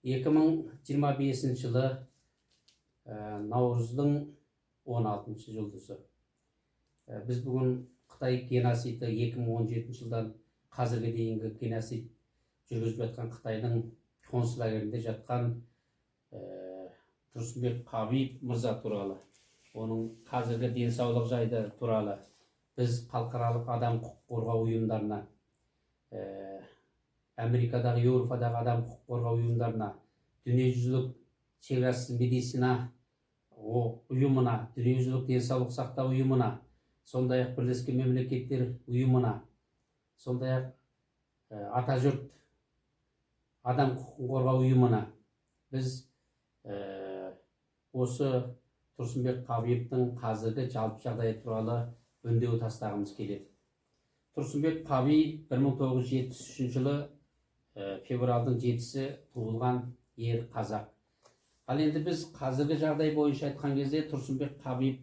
2025 жылы наурыздың 16 жұлдызы. Біз бүгін Қытай геноциді 2017 жылдан қазірге дейінгі геноцид жүргізіп жатқан Қытайдың концлагерінде жатқан Тұрсынбек Қабиев мырза туралы, оның қазіргі денсаулық жайды туралы біз халықаралық адам құқық қорғау ұйымдарына, Америкадағы, Еуропадағы адам құқық қорғау ұйымдарына, дүниежүзілік шекарасыз медицина ұйымына, дүниежүзілік денсаулық сақтау ұйымына, сондай-ақ Бірлескен Мемлекеттер ұйымына, сондай-ақ Атажұрт адам құқығын қорғау ұйымына біз осы Тұрсынбек Қабиевтің қазіргі жалпы жағдайы туралы үндеу тастағымыз келеді. Тұрсынбек Қабиев 1973 жылы февралдың 7-сі туылған ер қазақ. Ал енді біз қазіргі жағдай бойынша айтқан кезде Тұрсынбек Қабиев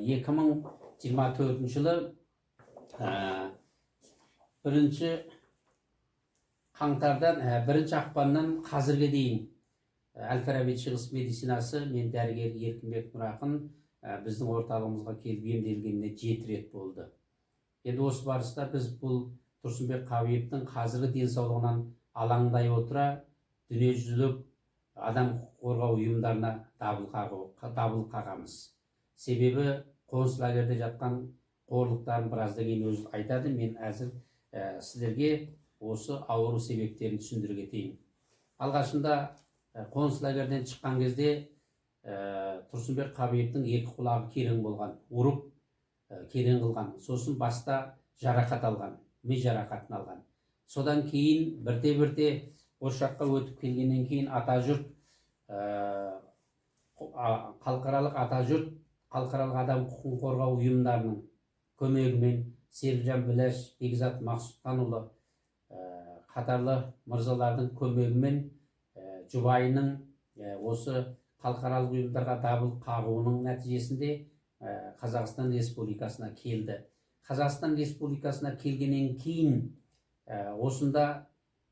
2024 жылы 1 қаңтардан 1 ақпаннан қазірге дейін Әл-Фараби шығыс медицинасы мен дәрігер Еркінбек Нұрақын біздің орталығымызға келіп емделгеніне 7 рет болды. Енді осы барыста біз бұл Тұрсынбек Қабиевтің қазіргі денсаулығынан алаңдай отыра дүниежүзілік адам құқық қорғау ұйымдарына дабыл қағамыз. Себебі концлагерде жатқан қорлықтарын біраздан кейін өзі айтады. Мен әзір сіздерге осы ауру себептерін түсіндіре кетейін. Алғашында концлагерден шыққан кезде Тұрсынбек Қабиевтің екі құлағы керең болған, ұрып керең қылған. Сосын баста жарақат алған, ми жарақатын алған. Содан кейін бірте-бірте осы жаққа өтіп келгеннен кейін Атажұрт, халықаралық адам құқығын қорғау ұйымдарының көмегімен Серікжан Біләш, Бекзат Мақсұтханұлы қатарлы мырзалардың көмегімен жұбайының осы халықаралық ұйымдарға дабыл қағуының нәтижесінде Қазақстан Республикасына келді. Қазақстан Республикасына келгеннен кейін осында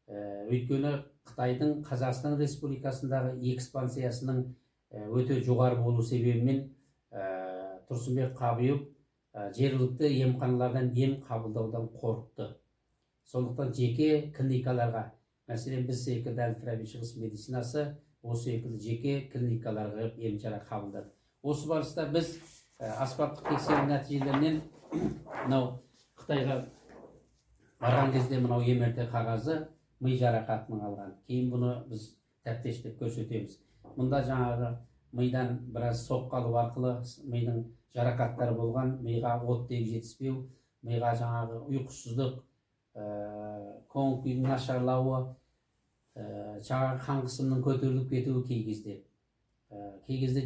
өйткені Қытайдың Қазақстан Республикасындағы экспансиясының өте жоғары болу себебімен Тұрсынбек Қабиев жергілікті емханалардан ем қабылдаудан қорықты. Сондықтан жеке клиникаларға, мәселен біз секілді Әл-Фараби шығыс медицинасы осы секілді жеке клиникаларға ем шара қабылдады. Осы барыста біз аспаптық тексеру нәтижелерінен мынау Қытайға барған кезде мынау МРТ қағазы ми жарақатының алған. Кейін бұны біз тәптештеп көрсетеміз. Мұнда жаңағы мидан біраз соққы арқылы мидың жарақаттары болған, миға оттегі жетіспеу, миға жаңағы ұйқысыздық, көңіл күйдің нашарлауы, жаңағы қан қысымының көтеріліп кетуі кей кезде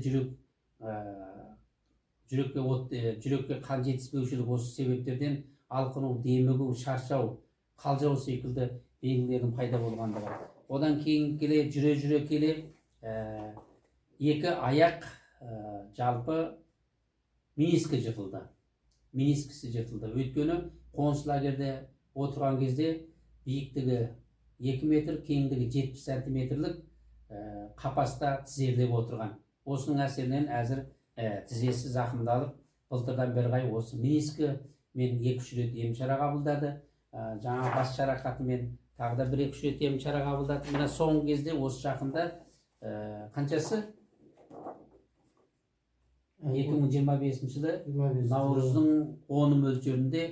жүрекке қан жетіспеушілік осы себептерден алқыну, демігу, шаршау, қалжау секілді белгілердің пайда болғандығы. Одан кейін жүре келе екі аяқ жалпы менискісі жыртылды. Өйткені концлагерде отырған кезде биіктігі 2 метр, кеңдігі 70 сантиметрлік қапаста тізерлеп отырған. Осының әсерінен әзір тізесі зақымдалып, былтырдан бері осы менискі мен 2-3 рет ем шара қабылдады. Жаңа бас жарақатымен тағы да 1-2 рет ем шара қабылдады. Мына соңғы кезде осы жақында қаншасы? 2025 жылы наурыздың 10 мөлшерінде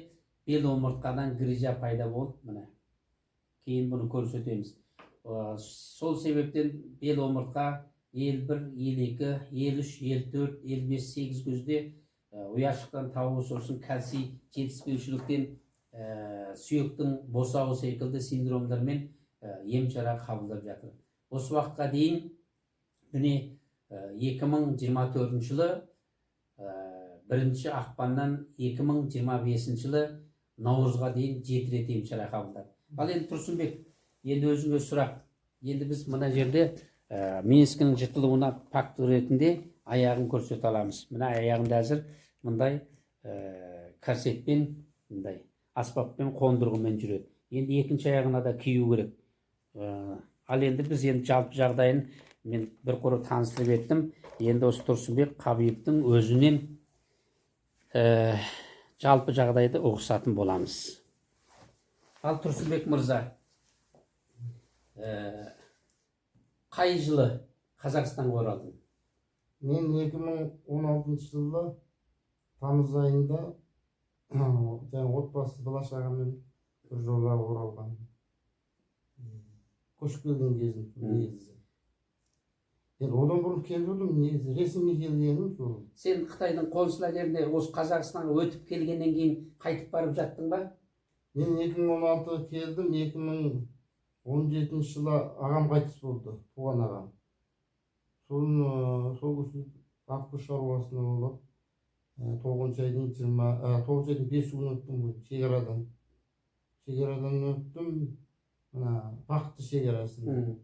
бел омыртқадан грижа пайда болды. Міне кейін бұны көрсетеміз. Сол себептен бел омыртқа 51, 52, 53, 54, 55, 8 көзде ұяшықтан тауы сосын кальций жетіспеушіліктен сүйектің босауы секілді синдромдармен ем шара қабылдап жатыр. Осы уақытқа дейін міне 2024 жылы 1 ақпаннан 2025 жылы наурызға дейін 7 рет ем шара қабылдады. Ал енді Тұрсынбек, енді өзіңе сұрақ. Енді біз мына жерде менискінің жыртылуына фактор ретінде аяғын көрсете аламыз. Мына аяғында әзір мындай корсетпен, мындай аспаппен, қондырғымен жүреді. Енді екінші аяғына да кию керек. Ал енді біз енді жалпы жағдайын мен бір құры таныстырып еттім. Енді осы Тұрсынбек Қабиевтің өзінен жалпы жағдайды ұғысатын боламыз. Ал Тұрсынбек мырза, қай жылы Қазақстанға оралдың? Мен 2016 жылы тамыз айында отбасы бала-шағамен бір жолға оралған. Көшіп келген кезім негізі. Одан бұрын келіп жүрдім, негізі ресми келгенім сол. Сен Қытайдың консулярінде осы Қазақстанға өтіп келгеннен кейін қайтып барып жаттың ба? Мен 2016 келдім, 2017 жылы ағам қайтыс болды, туған ағам. Сол кісі автобус шаруасында болып, 9 айдың 5 күн өттім шекарадан. Шекарадан өттім, бақытты шекарасында.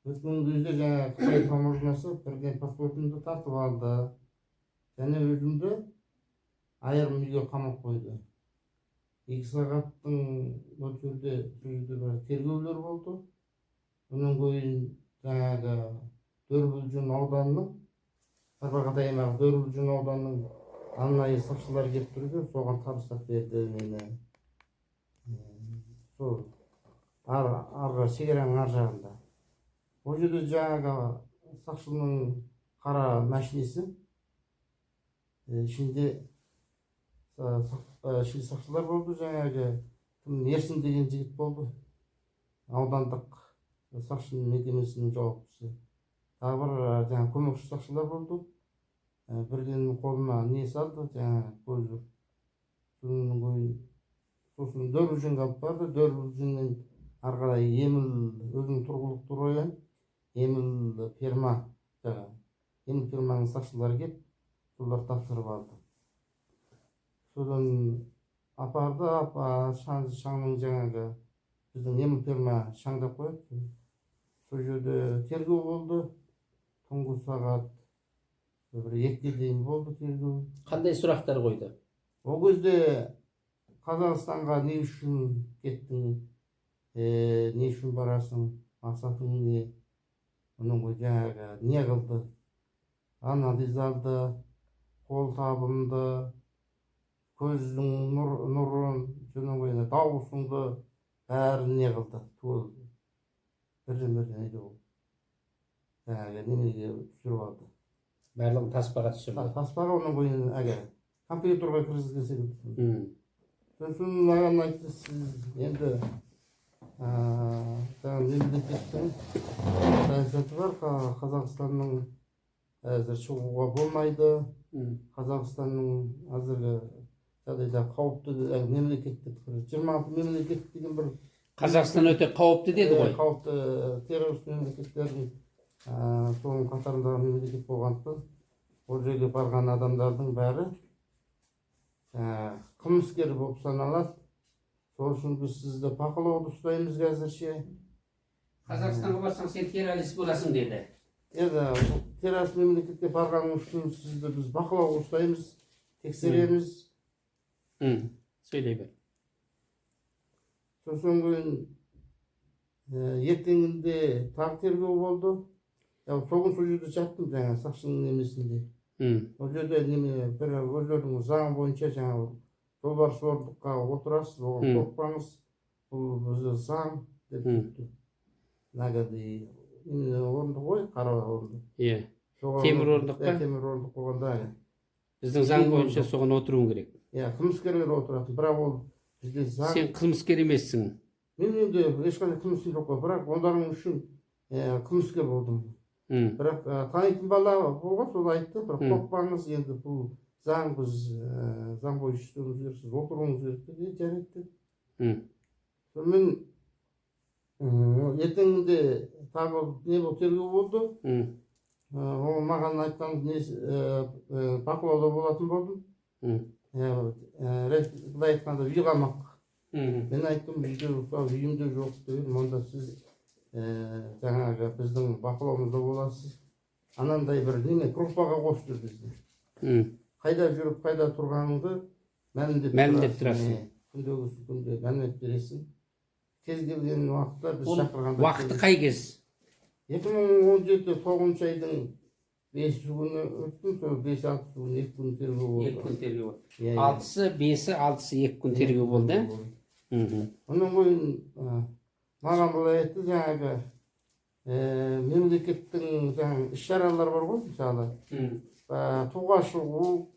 Өткен кезде жаңа Қытай таможнясы бірден паспортымды тартып алды. Және өзімді айырым үйге қамап қойды. 2 сағаттың өтірде тергеулер болды. Онан кейін жаңағы Дөрбілжін ауданының, Тарбағатай аймағы Дөрбілжін ауданының арнайы сақшылар келіп тұрды, соған табыстап берді мені. Сол арғы шекараның ар жағында. Ол жерде жаңағы сақшының қара машинесі, ішінде сақшылар болды, жаңағы Ерсін деген жігіт болды, аудандық сақшының мекемесінің жауаптысы. Тағы бір жаңағы көмекші сақшылар болды. Бірден қолыма не салды, жаңағы көзі. Сосын Дөрбілжінге алып барды. Дөрбілжіннен ары қарай өзінің тұрғылықты район Еміл ферма, Еміл ферманың сақшылары келіп, солар тапсырып алды. Содан апарды, шаңның жаңағы біздің Еміл ферма шаңдап қойды. Сол жерде тергеу болды. Түнгі сағат 2-ге дейін болды тергеу. Қандай сұрақтар қойды? Ол кезде Қазақстанға не үшін кеттің, не үшін барасың, мақсатың не? Оның жаңағы не қылды? Анализ алды, қол табымды, көздің нұрын, дауысыңды бәрін не қылды? Бірден айда болды. Немеге түсіріп алды. Барлығын таспаға түсірді. Таспаға оның бойын компьютерға кіргізген секілді. Сосын маған айтты, сіз енді мемлекеттің саясаты бар, Қазақстанның әзір шығуға болмайды. Қазақстанның әзіргі жағдайда қауіпті мемлекеттік 26 мемлекет деген бір Қазақстан өте қауіпті деді ғой. Қауіпті террорист мемлекеттердің соның қатарындағы мемлекет болғандықтан, ол жерге барған адамдардың бәрі қылмыскер болып саналады. Сол үшін біз сізді бақылауда ұстаймыз қазірше. Қазақстанға барсаң, сен террорист боласың деді. Террорист мемлекетке барғаның үшін сізді біз бақылауға ұстаймыз, тексереміз. Сөйлей бер. Сосын ертеңінде тағы тергеу болды. Соғын сол жерде жаттым жаңа сақшының немесінде. Ол жерде өздерінің заң бойынша жаңа жолбарыс орындыққа отырасыз, оған қорықпаңыз, бұл бізді заң деп сөйтті. Орындық ғой, қара орындық. Темір орындық па? Темір орындық болғанда. Біздің заң бойынша соған отыруың керек. Қылмыскерлер отыратын, бірақ ол бізде заң. Сен қылмыскер емессің. Мен енді ешқандай қылмысым жоқ қой, бірақ ондарың үшін қылмыскер болдым. Бірақ танитын бала болған, сол айтты, бірақ қорықпаңыз, енді бұл заң, біз заң бойынша істеуіміз керек, сіз отыруыңыз керек деп жарайды. Сонымен ертеңінде тағы не бұл тергеу болды. Ол маған айтқан бақылауда болатын болдым. Былай айтқанда үй қамақ. Мен айттым, үйімде жоқ деп, онда сіз жаңағы біздің бақылауымызда боласыз. Анандай бір неме группаға қосты бізді. Қайда жүріп, қайда тұрғаныңды мәлімдеп тұрасың. Күнде мәлімет бересің. кез келген уақытта біз Ол шақырғанда уақыты қай кез? 2017 9 айдың 5 күні өттім, сол 5-6 күн 2 күн тергеу болды. 2 күн тергеу болды. Иә, иә. 6-сы, 5-і, 6-сы 2 күн тергеу болды. Оның бойын маған былай айтты, жаңағы мемлекеттің жаңағы іс-шаралар бар ғой, мысалы туға шығу,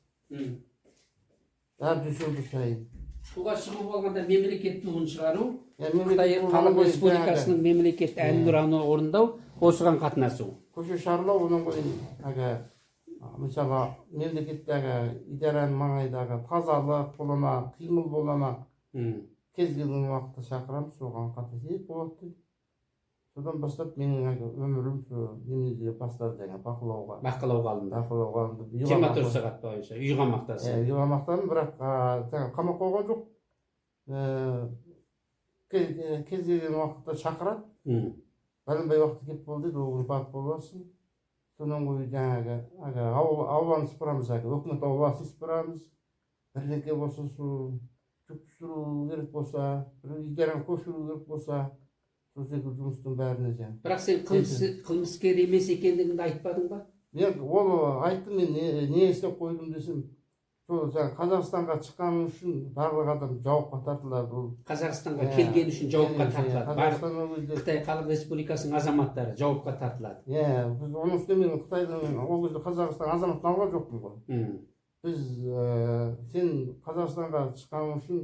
әр дүйсенбі сайын. Туға шығу болғанда мемлекет туын шығару, Қытай Мемлекет Халық Республикасының мемлекет әнұраны орындау, осыған қатынасу. көше шарлау, оның бойын мысалы мемлекеттегі идараның маңайдағы тазалық бола ма, қимыл бола ма, кез келген уақытта шақырамыз, соған қатысып болады. Содан бастап менің өмірім немеге бастады, бақылауға. Бақылауға алынды. Бақылауға алынды. 24 сағат бойынша үй қамақтасың. Үй қамақтадым, бірақ қамақ қойған жоқ. Кез келген уақытта шақырады. Бәленбай уақыт кеп болды, ол барып боласың. Содан ғой жаңағы ауланы сыпырамыз, өкімет ауласын сыпырамыз. Бірдеңке болса, жүк түсіру керек болса, идараны көшіру керек болса, сол секілді жұмыстың бәріне жаңағы. Бірақ сен қылмыскер емес екендігіңді айтпадың ба? Мен ол айттым, мен не істеп қойдым десем, сол Қазақстанға шыққаным үшін барлық адам жауапқа тартылады. Қазақстанға келген үшін жауапқа тартылады. Қазақстан Қытай Халық Республикасының азаматтары жауапқа тартылады. Иә, біз оның үстіне мен Қытайдың ол кезде Қазақстан азаматын алған жоқпын ғой. Біз сен Қазақстанға шыққаның үшін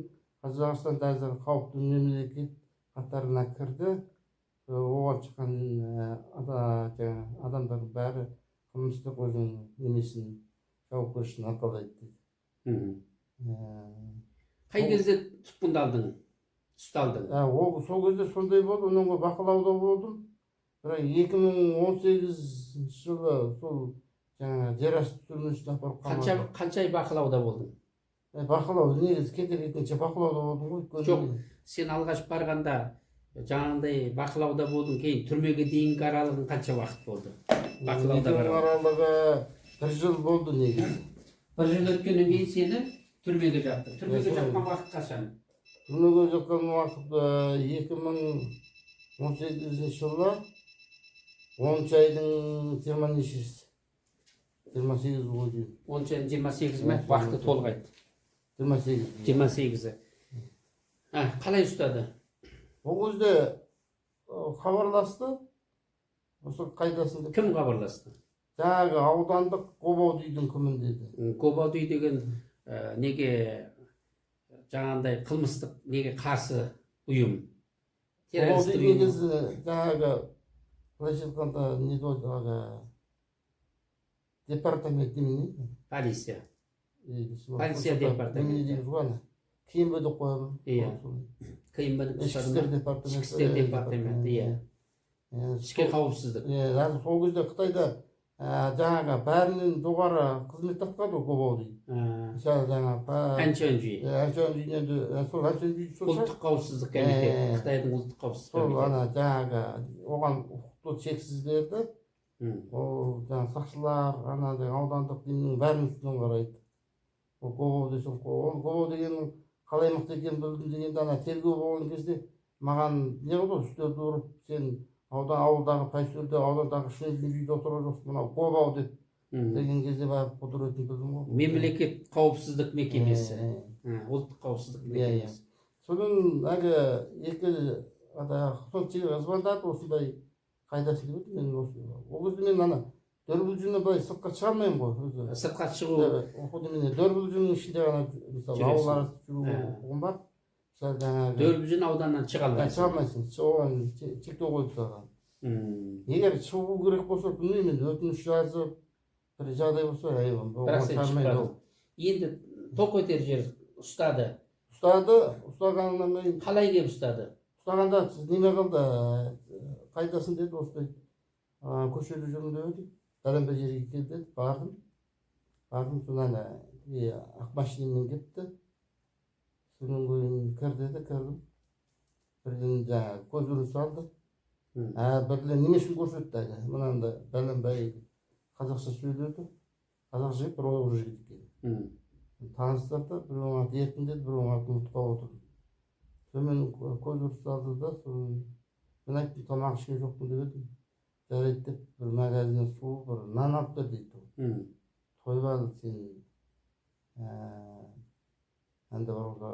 Қазақстан қазір қауіпті мемлекет қатарына кірді. Оған шыққан адамдардың бәрі қылмыстық өзінің немесін жауапкершілігін арқалайды дейді. Қай кезде тұтқындалдың, ұсталдың? Сол кезде сондай болды, оның бақылауда болдым. Бірақ 2018 жылы сол жерасты түрмесіне апарып қамады. Қанша ай бақылауда болдың? Бақылау, негізі кетер-кеткенше бақылауда болдым ғой. Жоқ, сен алғаш барғанда жаңағындай бақылауда болдың, кейін түрмеге дейінгі аралығың қанша уақыт болды? Бақылауда аралығы 1 жыл болды негізі. 1 жыл өткеннен кейін сені түрмеге жапты. Түрмеге жапқан уақыт қашан? Түрмеге жапқан уақыт 2018 жылы 10 айдың 28-шісі. 28 болды. 10 айдың 28 ме? Уақыты толық айт. 28-і. Қалай ұстады? Ол кезде хабарласты. Осы қайдасың деп. Кім хабарласты? Жаңағы аудандық Қобаудүйдің кімін деді. Қобаудүй деген неге жаңағындай қылмыстық неге қарсы ұйым? Террористік ұйым. Негізі жаңағы былайша айтқанда не дейді, департамент немене? Полиция. Полиция департаменті. КМБ деп қоямын. Иә. КМБ-дің Ішкі істер департаменті, иә. Ішкі қауіпсіздік. Сол кезде Қытайда жаңағы бәрінен жоғары қызмет атқарды Қобаудүй. Мысалы жаңағы Әншөнжүй. Ұлттық қауіпсіздік комитеті. Қытайдың ұлттық қауіпсіздік комитеті. Сол жаңағы оған құқықты шексіз берді. Ол жаңағы сақшылар, аудандық демнің бәрін үстінен қарайды. Ол Қобау десең, Қобау дегеннің қалай мықты екенін білдім дегенде тергеу болған кезде маған не қылды, үстелді ұрып, сен ауылдағы пайсөлде, аудандағы үшінші үйде отырған жоқсың, мынау Қобау деген кезде барып құдыретін білдім ғой. Мемлекет қауіпсіздік мекемесі. Ұлттық қауіпсіздік мекемесі. Содан екі звондады, осындай қайдасың деп еді. Ол кезде мен Дөрбілжүні былай сыртқа шығармаймын ғой. Сыртқа шығу. Дөрбілжүнің ішінде ғана мысалы ауыл арасы жүруге құқығым бар. Дөрбілжүн ауданнан шыға алмайсың. Шыға алмайсың. Оған шектеу қойып тастаған. Егер шығу керек болса, білмеймін, өтініш жазып, бір жағдай болса, бірақ сен шықпадың. Енді тоқ өтер жер ұстады. Ұстағаннан кейін қалай келіп ұстады? Ұстағанда неме қылды, қайдасың деді, осылай көшеде жүрмін деп еді. Бәленбай жерге келді, бардым, содан ақ машинамен кетті. Содан кейін кірдім. Бірден жаңағы көзін салды. Бірден немесін көрсетті. Мынандай бәленбай қазақша сөйледі. Қазақша бір орыс жігіт екен. Таныстырды, бір оңа еркін деді, бір оңа ұмытып отырды. Төмен көз ұрсалды да, мен айттым, тамақ ішкен жоқпын деп едім. Жарайды деп, бір магазиннен су, бір нан алып бер дейді. Тойбады сен. Әнді бар олда,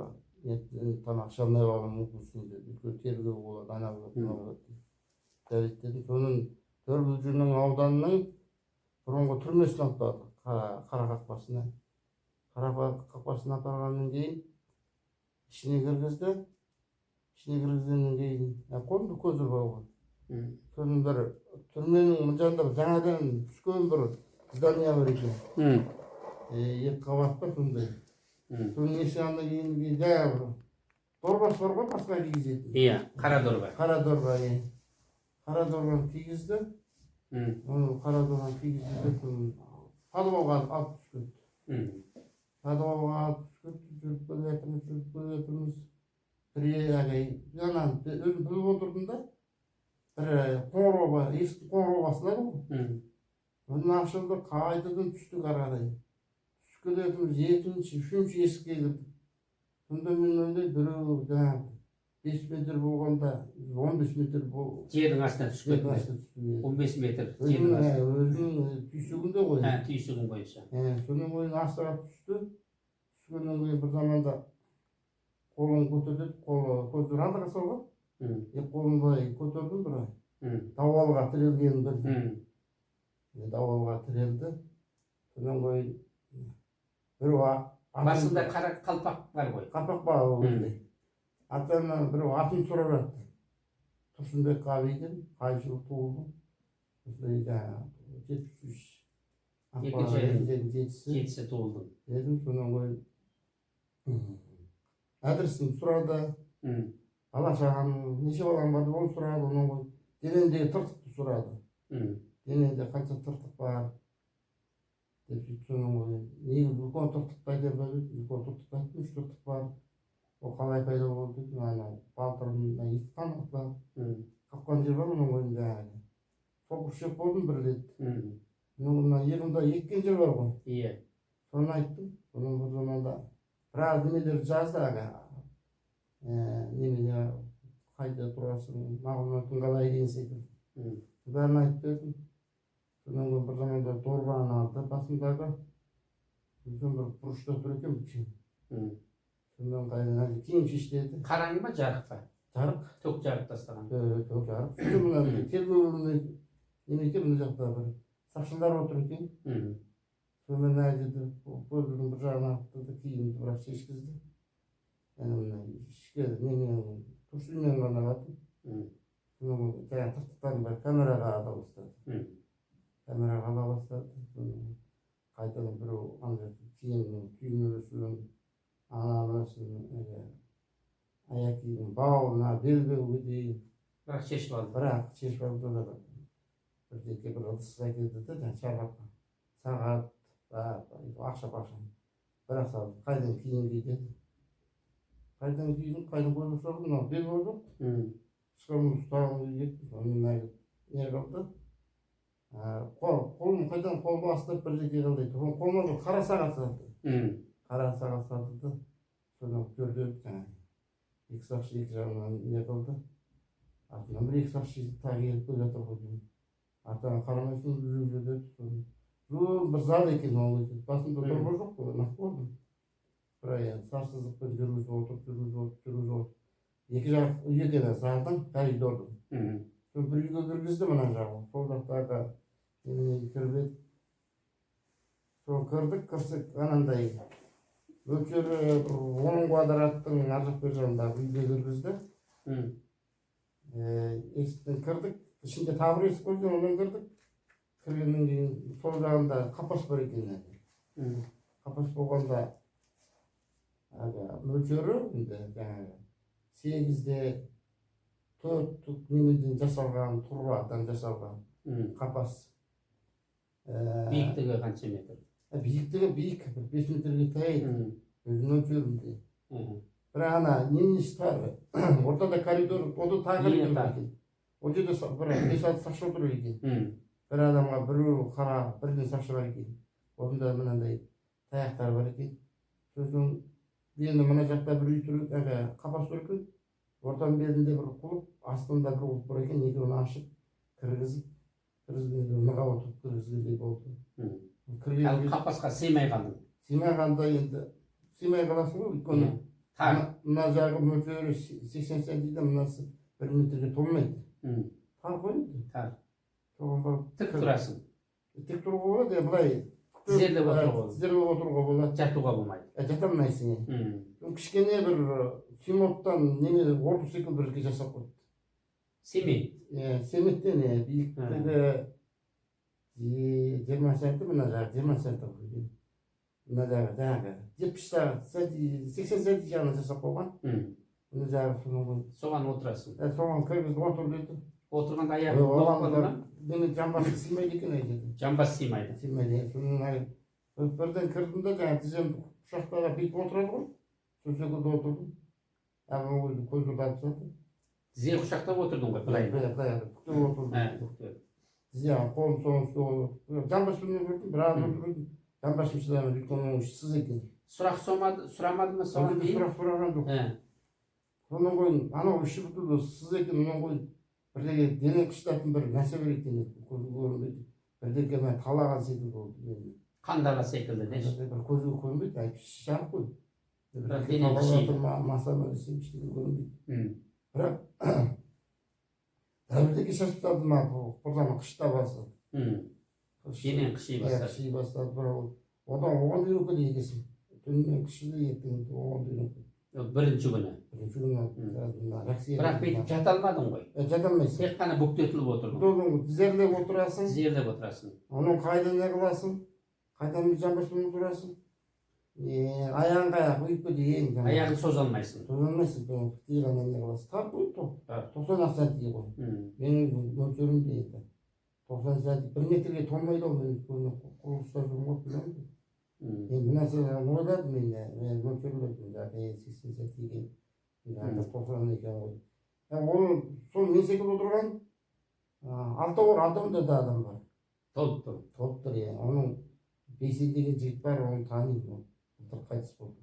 тамақ іше алмай қалуы мүмкінсің деп, үлкен тергеу болады, анау болады. Жарайды дедім. Соның Төрбілжінің ауданының бұрынғы түрмесін алып барды, қара қақпасына. Қара қақпасына апарғаннан кейін ішіне кіргізді. Ішіне кіргізгеннен кейін қолымда көзір бар ғой. Соның бір түрменің жанында жаңадан түскен бір здания бар екен. Екі қабат па сондай. Соның есігіне кейін жаңағы дорбасы бар ғой, басқа кигізетін. Иә, қара дорба. Қара дорба, иә. Қара дорбаны кигізді. Оны қара дорбаны кигізді. Подвалға алып түскен. Подвалға алып түскен, жүріп келе жатырмыз. Жаңа өзім біліп отырдым да, бір қоңырау бар, ескі қоңырау басылады ғой. Оның ашылды, қайтадан түстік ары қарай. Түсіп келе жатырмыз, екінші, үшінші есікке кірдік. Сонда мен ойлаймын, біреу жаңағы 5 метр болғанда, 15 метр бол. Жердің астына түскен. 15 метр жердің астына. Өзінің түйсігінде ғой. Түйсігін бойынша. Соның ойын астыға түсті. Түскеннен кейін бір заманда қолын көтерді, көзір алдыға салған. Қолын былай көтердім бір. Давалға тірелген бір. Давалға тірелді. Соның ойын біреу басында қара қалпақ бар ғой. Қалпақ бар ғой. Атанан біреу атын сұрап жатты. Тұрсынбек қабы екен, қай жылы туылды. Осылай жаңағы 73. Жетісі туылдым. Дедім, содан қойып адресін сұрады. Бала шағам, неше балам бар деп оны сұрады. Онан қойып денеңдегі тыртықты сұрады. Денеңде қанша тыртық бар деп сөйтіп содан қойып неге үлкен тыртық пайда болды? Үлкен тыртық айттым, 3 тыртық бар. Ол қалай пайда болды? Балтырымда ит қанатты. Қапқан жер бар, оның қойып жаңағы. Соқыр ішек болдым бір рет. Иығымда еккен жер бар ғой. Иә. Соны айттым. Соның бір заманда біраз немелерді жазды аға. Немеде қайда тұрасың, мағлұматың қалай деген секілді. Бәрін айтып бердім. Содан бір заманда дорбаны алды басымдағы. Үлкен бір бұрышта тұр екен бүкшен. Сондан қайдан киім шештеді. Қараң ба, жарық па? Жарық. Тоқ жарық тастаған. Тоқ жарық. Сөйтіп мына тергеуіне немеке мына жақта бір сақшылар отыр екен. Сонымен әжеді көзінің бір жағына ақтырды, киімді бірақ шешкізді. Ішке немен туршымен ғана қатын. Соның жаңағы тыртықтарын бар камераға ала бастады. Камераға ала бастады. Қайтадан біреу киімнің түймелесімен аяқ киімнің бауына белбеуге дейін. Бірақ шешіп алды. Бірақ шешіп алды да бірдеке бір ыдысқа келді де шарапқа. Сағат, ақша-пақшаны. Бірақ салды. Қайдан киім киді? Қайдан киім, қайдан көзіп салды? Мынау белбеу жоқ. Шыққанын ұстағын кеттім. Сонымен не қылды? Қолым қайдан қолды астырып бірдеке қылды. Қолыма бір қара сағат салды. Қара сағат салды да содан көрдеді жаңағы. Екі сақшы екі жағынан не қылды. Артынан бір екі сақшы тағы келіп келе жатыр ғой деймін. Артынан қарамайсың жүріп деді. Бір зал екен ол кезде. Басында дорба жоқ қой, нақ болдым. Бірақ сарсыздықпен жүргізіп отырып. Екі жақ үй екен залдың, коридордың. Сол бір үйге кіргізді мына жағы. Сол жақтағы неменеге кіріп еді. Сол кірдік, кірсек анандай мөлшері 10 квадраттың ар жақ бер жағындағы үйге кіргізді. Есіктен кірдік, ішінде тағы бір есік қойды, одан кірдік. Кіргеннен кейін сол жағында қапас бар екен. Қапас болғанда мөлшері жаңағы 8-де 4 немеден жасалған, тұрбадан жасалған қапас. Биіктігі қанша метр? Биіктігі биік, 5 метрге таяйды. Өзінің мөлшерінде. Бірақ ана немесі тағы, ортада коридор, ода тағы коридор екен. Ол жерде бір 5-6 сақшы отыр екен. Бір адамға біреу қара, бірден сақшы бар екен. Осында мынандай таяқтар бар екен. Сосын енді мына жақта бір үй тұр, қапас тұр екен. ортан белінде бір құлып, астында бір құлып бар екен, екеуін ашып, кіргізгенде мыға отырып кіргізгендей болды. Ал қапасқа сыймай қалдың. Сыймай қалда енді, сыймай қаласың ғой, өйткені мына жағы мөлшері 80 сантиметр, мынасы 1 метрге толмайды. Тар ғой енді. Тар. Соған барып Тік тұрасың. тік тұруға болады, былай Тізерлеп отыруға. тізерлеп отыруға болады. Жатуға болмайды. Жата алмайсың. Кішкене бір синоптан неме орды секілді бірге жасап қойды. Семей. Семеттен биіктігі 20 сантиметр, мына жағы 20 сантиметр. Мына жағы жаңағы 80 сантиметр жағына жасап қойған. Мына жағы соған отырасың. Соған кіргізіп отыр деді. Отырғанда аяғың болып қалды ма? Мені жамбасы сыймайды екен айтады. Жамбас сыймайды. Сыймайды. Соның бірден кірдім де жаңағы тіземді құшақтарға бүйтіп отырады ғой. Сол секілді отырдым. Ағам өзі көзді батып жатыр. Тізе құшақтап отырдың ғой, былай. Бүктеп отырдым. Тізе қолым соның үстіне жамбаспен отырдым, біраз отырдым. Жамбасым шыдамады, өйткені оның сыз екен. Сұрақ сұрамады ма соған дейін? Сұрақ сұраған жоқ. Соның қойын, анау іші бүтілді, сыз екен, оның қойын. Бірдеге дене қыштатын бір нәрсе бар екен, көзі көрінбейді. Бірдеге мен талаған секілді болды. Қандала секілді деші. Бір көзі көрінбейді, жарық қой. Бірақ дене қышиды. Масаны істеп ештеңе көрінбейді. Бірақ бірдеге шашып тастады ма, құрданы қышта басы. Денен қыши бастады. Қыши бастады, бірақ оған үйрекке де екесің. Түнімен қышыды, ертең оған да үйрекке. Бірінші күні. Бірақ бүйтіп жата алмадың ғой. Жата алмайсың. Тек қана бүктетіліп отырдың. Тізерлеп отырасың. Тізерлеп отырасың. Оның қайда не қыласың? Қайдан жамбаспен отырасың? Аяғың қаяқ, өйіпке дейін. Аяғын соза алмайсың. Соза алмайсың. Тей ғана не қыласың. Тар қой, 90 сантиметр ғой. Менің мөлшерім дейді. 90 сантиметр. 1 метрге толмайды ол. Мен құрылыстар жүрмін ғой, білемін. Енді нәрселерін ойладым мен мөлшерледім, 80 сантиметр. 90 екен ғой. Оны сол мен секілді отырған 6 адамда да адам бар. Толып тұр. Толып тұр, оның Бейсен деген жігіт бар, оны танимын. Ол қайтыс болды.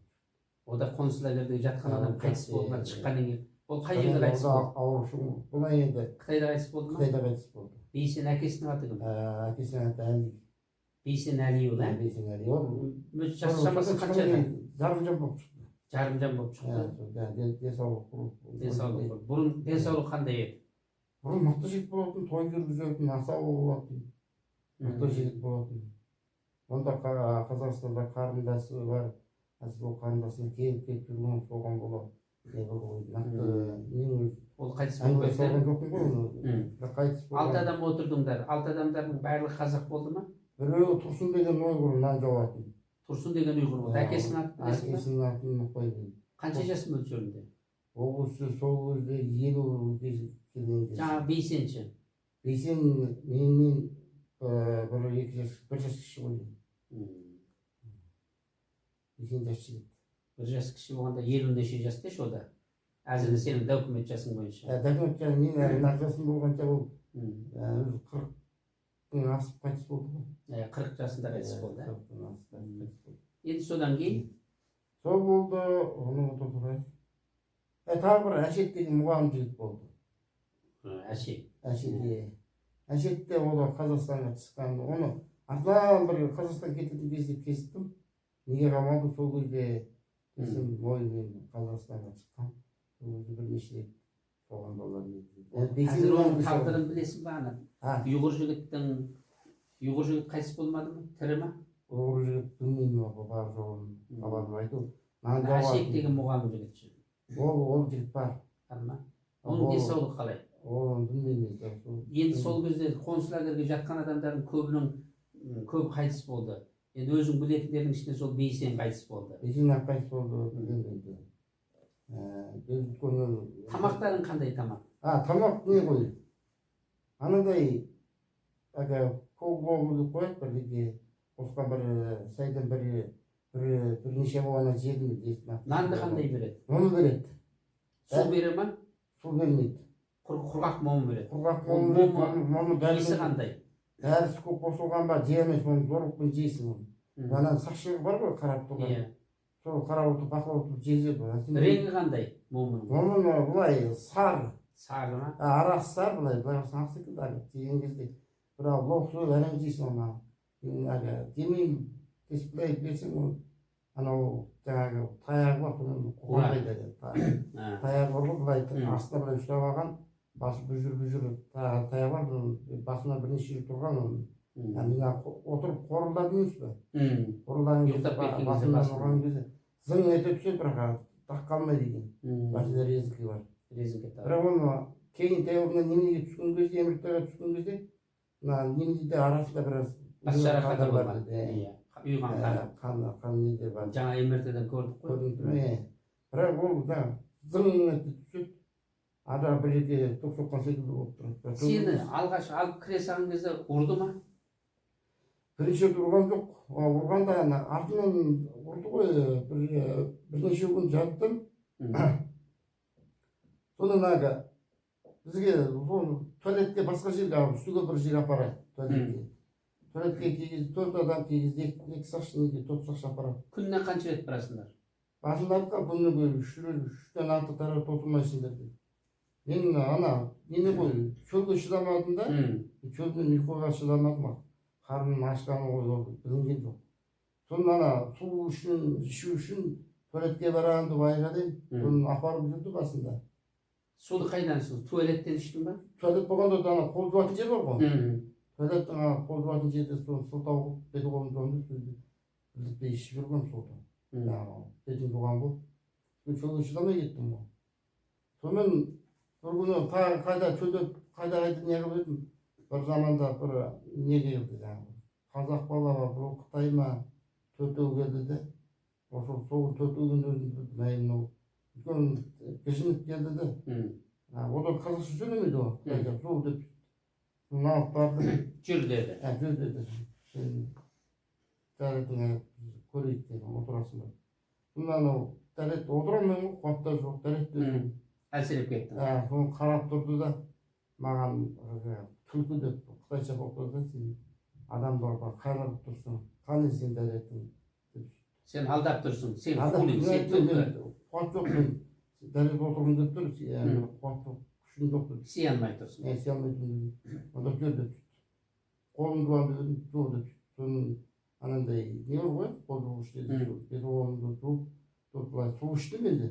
Ода концлагерьде жатқан адам қайтыс болған шыққаннан кейін. Ол қай жерде қайтыс болды? Ауыршың. Бұлай енді Қытайда қайтыс болды ма? Қытайда қайтыс болды. Бейсен әкесінің аты кім? Әкесінің аты Әли. Бейсен Әлиұлы, ә? Бейсен Әли. Ол жас шамасы қанша еді? Жарым жан болып шықты. Жарым жан болып шықты. Денсаулық. Бұрын денсаулық қандай еді? Бұрын мықты жігіт болатын, той жүргізетін, асау болатын. Мықты жігіт болатын. Онда Қазақстанда қарындасы бар. Ол қарындасына келіп жүрген соған болады. Ол қайтыс болып кетті. 6 адам отырдыңдар. 6 адамдардың барлығы қазақ болды ма? Біреуі Тұрсын деген ұйғыр, нан жауатын. Тұрсын деген ұйғыр болды. Әкесінің атын білесің бе? Әкесінің атын ұқпайды. Қанша жас мөлшерінде? Ол кісі сол кезде 50 келген. Жаңағы Бейсенші. Бейсен менімен бір жас кіші ғой. Бейсен жас жігіт. Бір жас кіші болғанда 50 неше жаста ше ода? Әзірге сенің документ жасың бойынша. Документ жасың мен нағзасын болғанша ол 40 асып қайтыс болды ғой. 40 жасында қайтыс болды. Енді содан кейін? Сол болды, оны отырайық. Тағы бір Әшет деген мұғалім жігіт болды. Әшет? Әшет те ол Қазақстанға шыққан. Оны артынан бір Қазақстан кететін кезде кестім. Неге қалмады сол кезде десем бойымен Қазақстанға шыққан. Сол кезде бірнеше рет болған болар. Қазір оның тағдырын білесің ба ана? Ұйғыр жігіт қайтыс болмады ма? Тірі ма? Ұйғыр жігіт білмеймін бар жоғын. Абадым айту. Әшет деген мұғалім жігіт ше. Ол жігіт бар. Бар ма? Оның денсаулығы қалай? Оны білмеймін. Енді сол кезде концлагерьге жатқан адамдардың көбі қайтыс болды. Енді өзің білетіндердің ішінде сол Бейсен қайтыс болды. Бейсен қайтыс болды. Тамақтарың қандай тамақ? Тамақ не қой? Анадай көк-көк деп қояды бірдеге. Осыған бір сайдан бірнеше болғана жерін. Нанды қандай береді? Оны береді. Су бере ма? Су бермейді. Құрғақ момын береді. Құрғақ момын береді. Иісі қандай? Дәрісі көп қосылған ба, жемес, оны зорлықпен жейсің оны. Ана сақшылығы бар ғой, қарап тұрған. сол қарап отырып бақылап отырып жегізеді. Реңі қандай момынның? Момын былай сары. Сары ма? Арасы сары былай қарасаң ақ секілді жеген кезде. Бірақ лоқсыз әрең жейсің оны. Демеймін дисплей берсең оны анау жаңағы таяғы бар соны қоймайды. Таяғы бар ғой былай астына былай ұстап алған. Басы бүжір таяғы бар. Басына бірнеше жыл тұрған оны. Мен отырып қорылдадым емес пе? Қорылдаған кезде басынан ұрған кезде зың ете түседі, бірақ тақ қалмайды екен. Басында резинка бар. Бірақ оны кейін таяғынан немеге түскен кезде, емірттіға түскен кезде немеде арасында біраз жарақаты болған. Үйған қан неде бар. Жаңа емірттіден көрдік қой. Бірақ ол зың ете түседі. Ада бір-екі тоқ соққан секілді болып тұрады. Сені алғаш алып кіре салған кезде ұрды ма? Бірінші ұрған жоқ. Ұрғанда артынан ұрды ғой. Бірнеше күн жаттым. Содан бізге туалетке басқа жерге үстіге бір жер апарады. Туалетке кей кезде 4 адам, кей кезде 2 сақшы, неге 4 сақшы апарады. Күніне қанша рет барасыңдар? Басында айтқан күніне 3-тен артық тарап отырмайсыңдар деп. Мен неме ғой, шөлге шыдамадым да, шөлмен ұйқыға шыдамадым. Қарным ашқаны ғой, білінген жоқ. Соны су үшін, ішу үшін туалетке барамын деп айғадым, соны апарып жүрді басында. Суды қайдан ішсің? Туалеттен іштің ба? Туалет болғанда қол жуатын жер бар ғой. Туалеттің қол жуатын жерде сылтау қылып, беті қолын жуамды, білдікпей ішіп жүргенмін солда. Бетін жуған болып, шөлге шыдамай кеттім ғой. Сонымен бір күні қайда неғып едім, бір заманда бір неге келді жаңағы. Қазақ балаға бір Қытай ма төртеу келді де, сол төртеудің өзін білдім, әйімнің үлкен кешініп келді де. Одан қазақша сөйлемейді ғой, Қытайға жол деп. Соны алып барды. Жүр деді. Жүр деді. Дәретіңе көрейік деді, отырасың ба. Соны дәрет отырамын ғой, қуатта жоқ, дәрет деді. Әлсіреп кетті. Соны қарап тұрды да, маған түлкі деп Қытайша боқтады да, сен адамдарға қайлығып тұрсың, қане сен дәреттің. Сен алдап тұрсың, сен құлын, сен түлкі. Қуат жоқ, мен дәрет отырғын деп тұр, қуат жоқ, күшін жоқ деп. Сей алмай тұрсың. Сей алмай тұрсың. Онда жүр деп. Қолын жуан деп, жоқ деп. Соның анандай не бар ғой, қол жуғыш деді. Беті қолымды жуып, былай су ішті менде.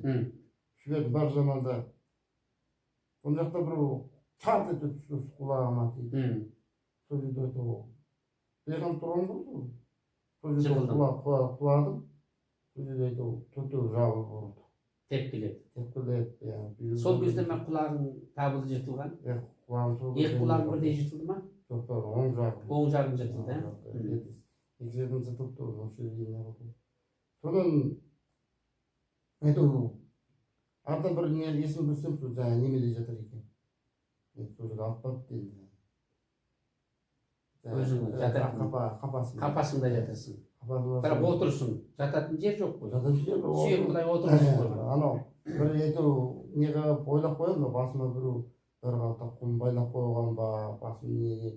Жібердім бар заманда. Сол жақта бір чарт ете түсті құлағыма дейді. Сол жерде өте ол. Бейхан тұрған болды. Сол жерде құладым. Сол жерде өте ол төртеу жабылып болды. Тепкіледі. Тепкіледі. Сол кезде ме құлағың табылды жыртылған? Құлағым сол. Екі құлағың бірдей жыртылды ма? Жоқ, оң жағым. Оң жағым жыртылды. Екі жерден жыртылып тұрды. Осы жерде не болды. Содан артынан бір есім білсем, жаңа немеде жатыр екен. Сол жерге алып барып дейді. Өзің жататын қапасыңда жатырсың. Бірақ отырсың, жататын жер жоқ қой. Жататын жер жоқ. Сүйек құдай отырсың қойған. Анау бір неге ойлап қоямын ба, басыма біреу бір қалта құм байлап қойған ба, басым неге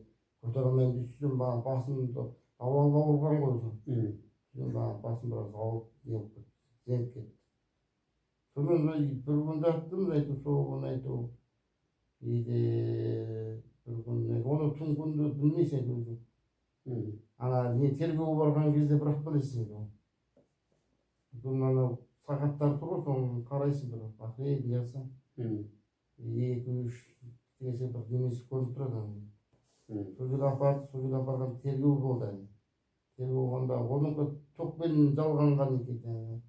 көтере алмайын деп сөйтсем, басымды ауалға ұрған ғой. Басым біраз ауырып зеңіп кетті. Сонымен бір күн жаттым, сол күн бір күн, оны түн күнді білмейсің өзің. Тергеуге барған кезде бірақ білесің еді. Бұл сағаттар тұр ғой, соны қарайсың бір, бақырейді неғылсаң. 2-3 десе бір немесі көрініп тұрады. Сол жерге апарған тергеу болды. Тергеу болғанда, оның тоқпен жалғанған екен.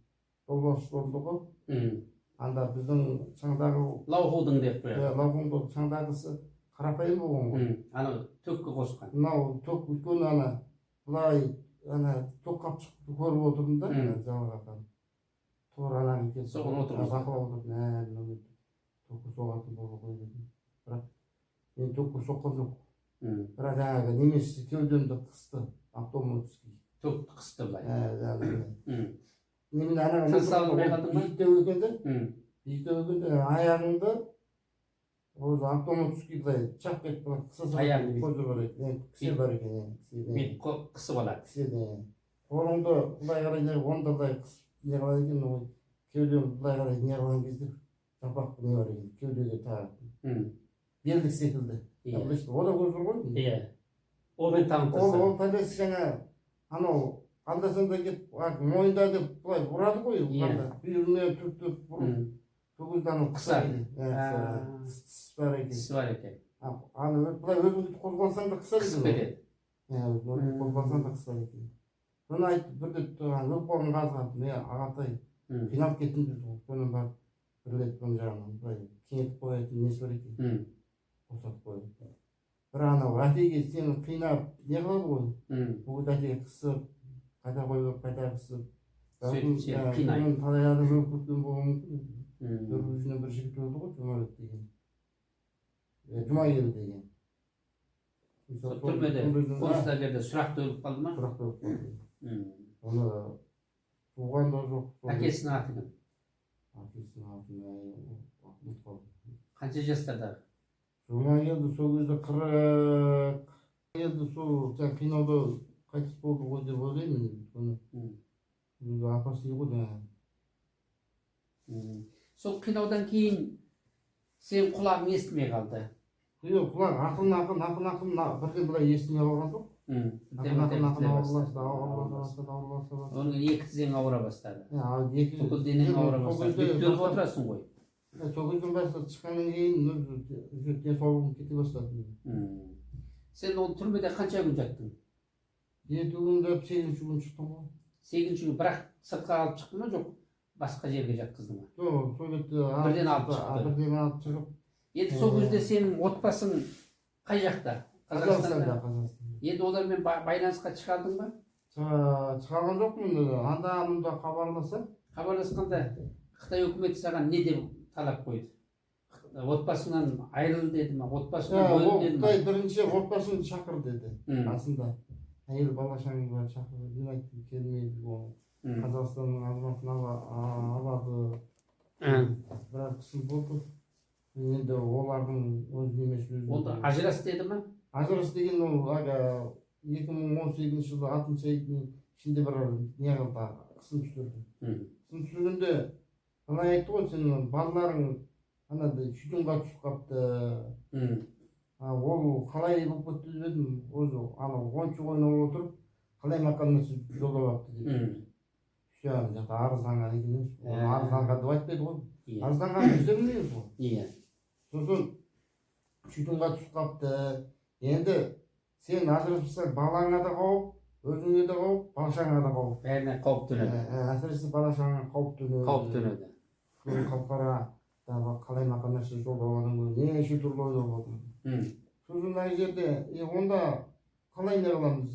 Жолбасшы болды ғой. Анда біздің шаңдағы... Лаухудың деп қояды. Лаухудың шаңдағысы қарапайым болған ғой. Ана төкке қосқан. Мынау төк өйткені былай төк қап шықты көріп отырдым да, жалғаған. Тұғыр анағын келіп. Соған отырмыз. Бақылап отырдым. Төкке соғатын болды ғой дедім. Бірақ мен төкке соққан жоқ. Бірақ жаңағы немесі кеудемді қысты. Автоматский. Төкті қысты былай. Немен анаған биіктеу екенде аяғыңды өзі автоматский былай чап кетіп қалады. Көзі бар екен, кісе бар екен. Қысып алады. Қолыңды былай қарай онда былай не қылады екен ой кеудем былай қарай не қылған кезде жалпақ не бар екен кеудеге тағы белдік секілді о да көз ғой иә олмен танытырса ол пәлесі жаңа анау анда санда кетіп мойында деп былай ұрады ғой бүйіріне түртіп сол кезде анау қысар тіс бар екен тісі бар екен аны былай өзіңді қозғалсаң да қысар қысып кетеді өзіңді қозғалсаң да қысар екен соны айтып бірде өп қолын қазған не ағатай қиналып кеттім деді ғой содан барып бір рет мына жағынан былай кеңітіп қоятын несі бар екен босатып қояды бір анау әтеге сені қинап не қылады ғой ол әтеге қысып қайта қойып қайта қысып сөйтіп сені қинайды талай адам өліп кеткен болуы мүмкін жүргізушінің бір жігіт өлді ғой жұмабек деген жұмагел деген түрмеде концлагерьде сұрақты өліп қалды ма сұрақты өліп қалды оны туған да жоқ әкесінің аты кім әкесінің атын ұмытып қалдым қанша жастардағы жұмагелді сол кезде 40 енді сол жаңағы қинауда қайтыс болды ғой деп ойлаймын соны апасы ғой жаңағы сол қинаудан кейін сен құлағың естімей қалды жоқ құлақ ақын бірден былай естімей қалған жоқ оның екі тізең ауыра бастады бүкіл денең ауыра бастады бүктеліп отырасың ғой сол кезден бастап шыққаннан кейін уже денсаулығым кете бастады сен ол түрмеде қанша күн жаттың 7 күн жатып 8-ші күн шықтым ғой 8-ші күн бірақ сыртқа алып шықты ма жоқ басқа жерге жатқыздың ба жоқ сол кезде бірден алып шықты бірден алып шығып енді сол кезде сенің отбасың қай жақта қазақстанда енді олармен байланысқа шыға алдың ба шыға алған жоқпын анда мұнда хабарласқанда қытай үкіметі саған не деп талап қойды отбасыңнан айырыл деді ма отбасыңнан бөлін деді ма қытай бірінші отбасыңды шақыр деді басында әйел бала шағаңды шақыр мен айттым келмейді ол қазақстанның азаматын алады бірақ кісі болды енді олардың өз немесі онда ажырас деді ма ажырас деген ол 2018 жылы 6 айдың ішінде бір не қылды қысым түсірді қысым түсіргенде былай айтты ғой сенің балаларың анандай шүйдіңға түсіп қалыпты ол қалай болып кетті деп едім өзі анау ойыншық ойнап отырып қалай мақалмасы жолдап алыпты деп все ана жақта арызданған екен арызданған деп айтпайды ғой арызданған біздер білмейміз ғой иә сосын шүйдіңға түсіп қалыпты енді сен ажыраспасаң балаңа да қауіп өзіңе де қауіп бала шағаңа да қауіп бәріне қауіп төнеді әсіресе бала шағаңа қауіп төнеді қалқара қалай мақалмасы жолдап алған неше түрлі ойлар болды сосын мына жерде онда қалай не қыламыз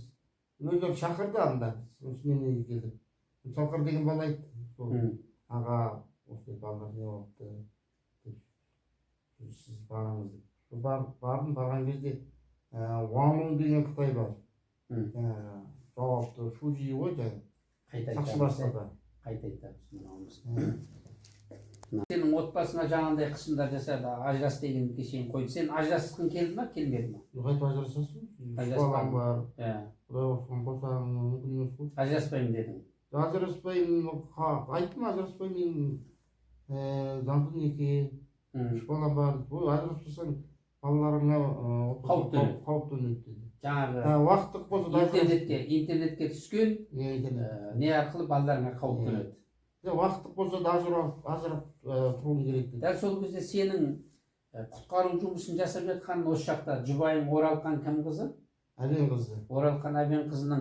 өздері шақырды анда неге келіп шалқар деген бала айтты сол аға осындай балалар не болыпты сіз барыңыз деп бардым барған кезде уамың деген қытай бар жауапты шужи ғой жаңағы сақшылар қайта айтамыз сенің отбасыңа жаңағындай қысымдар жасады ажырас деген шейін қойды сен ажырасқың келді ма келмеді ма қайтып ажырасасың балам бар құдай осыған қосағың мүмкін емес қой ажыраспаймын дедің ажыраспаймын айттым ажыраспаймын заңды неке 3 балам бар ой ажыраспасаң балаларыңа қауіп төнеді деді жаңағы уақыттық болса интернетке түскен не арқылы балаларыңа қауіп төнеді уақыттық болса да ажырап тұруым керек деді дәл сол кезде сенің құтқару жұмысын жасап жатқан осы жақта жұбайың Оралхан кім қызы әбен қызы Оралхан әбен қызының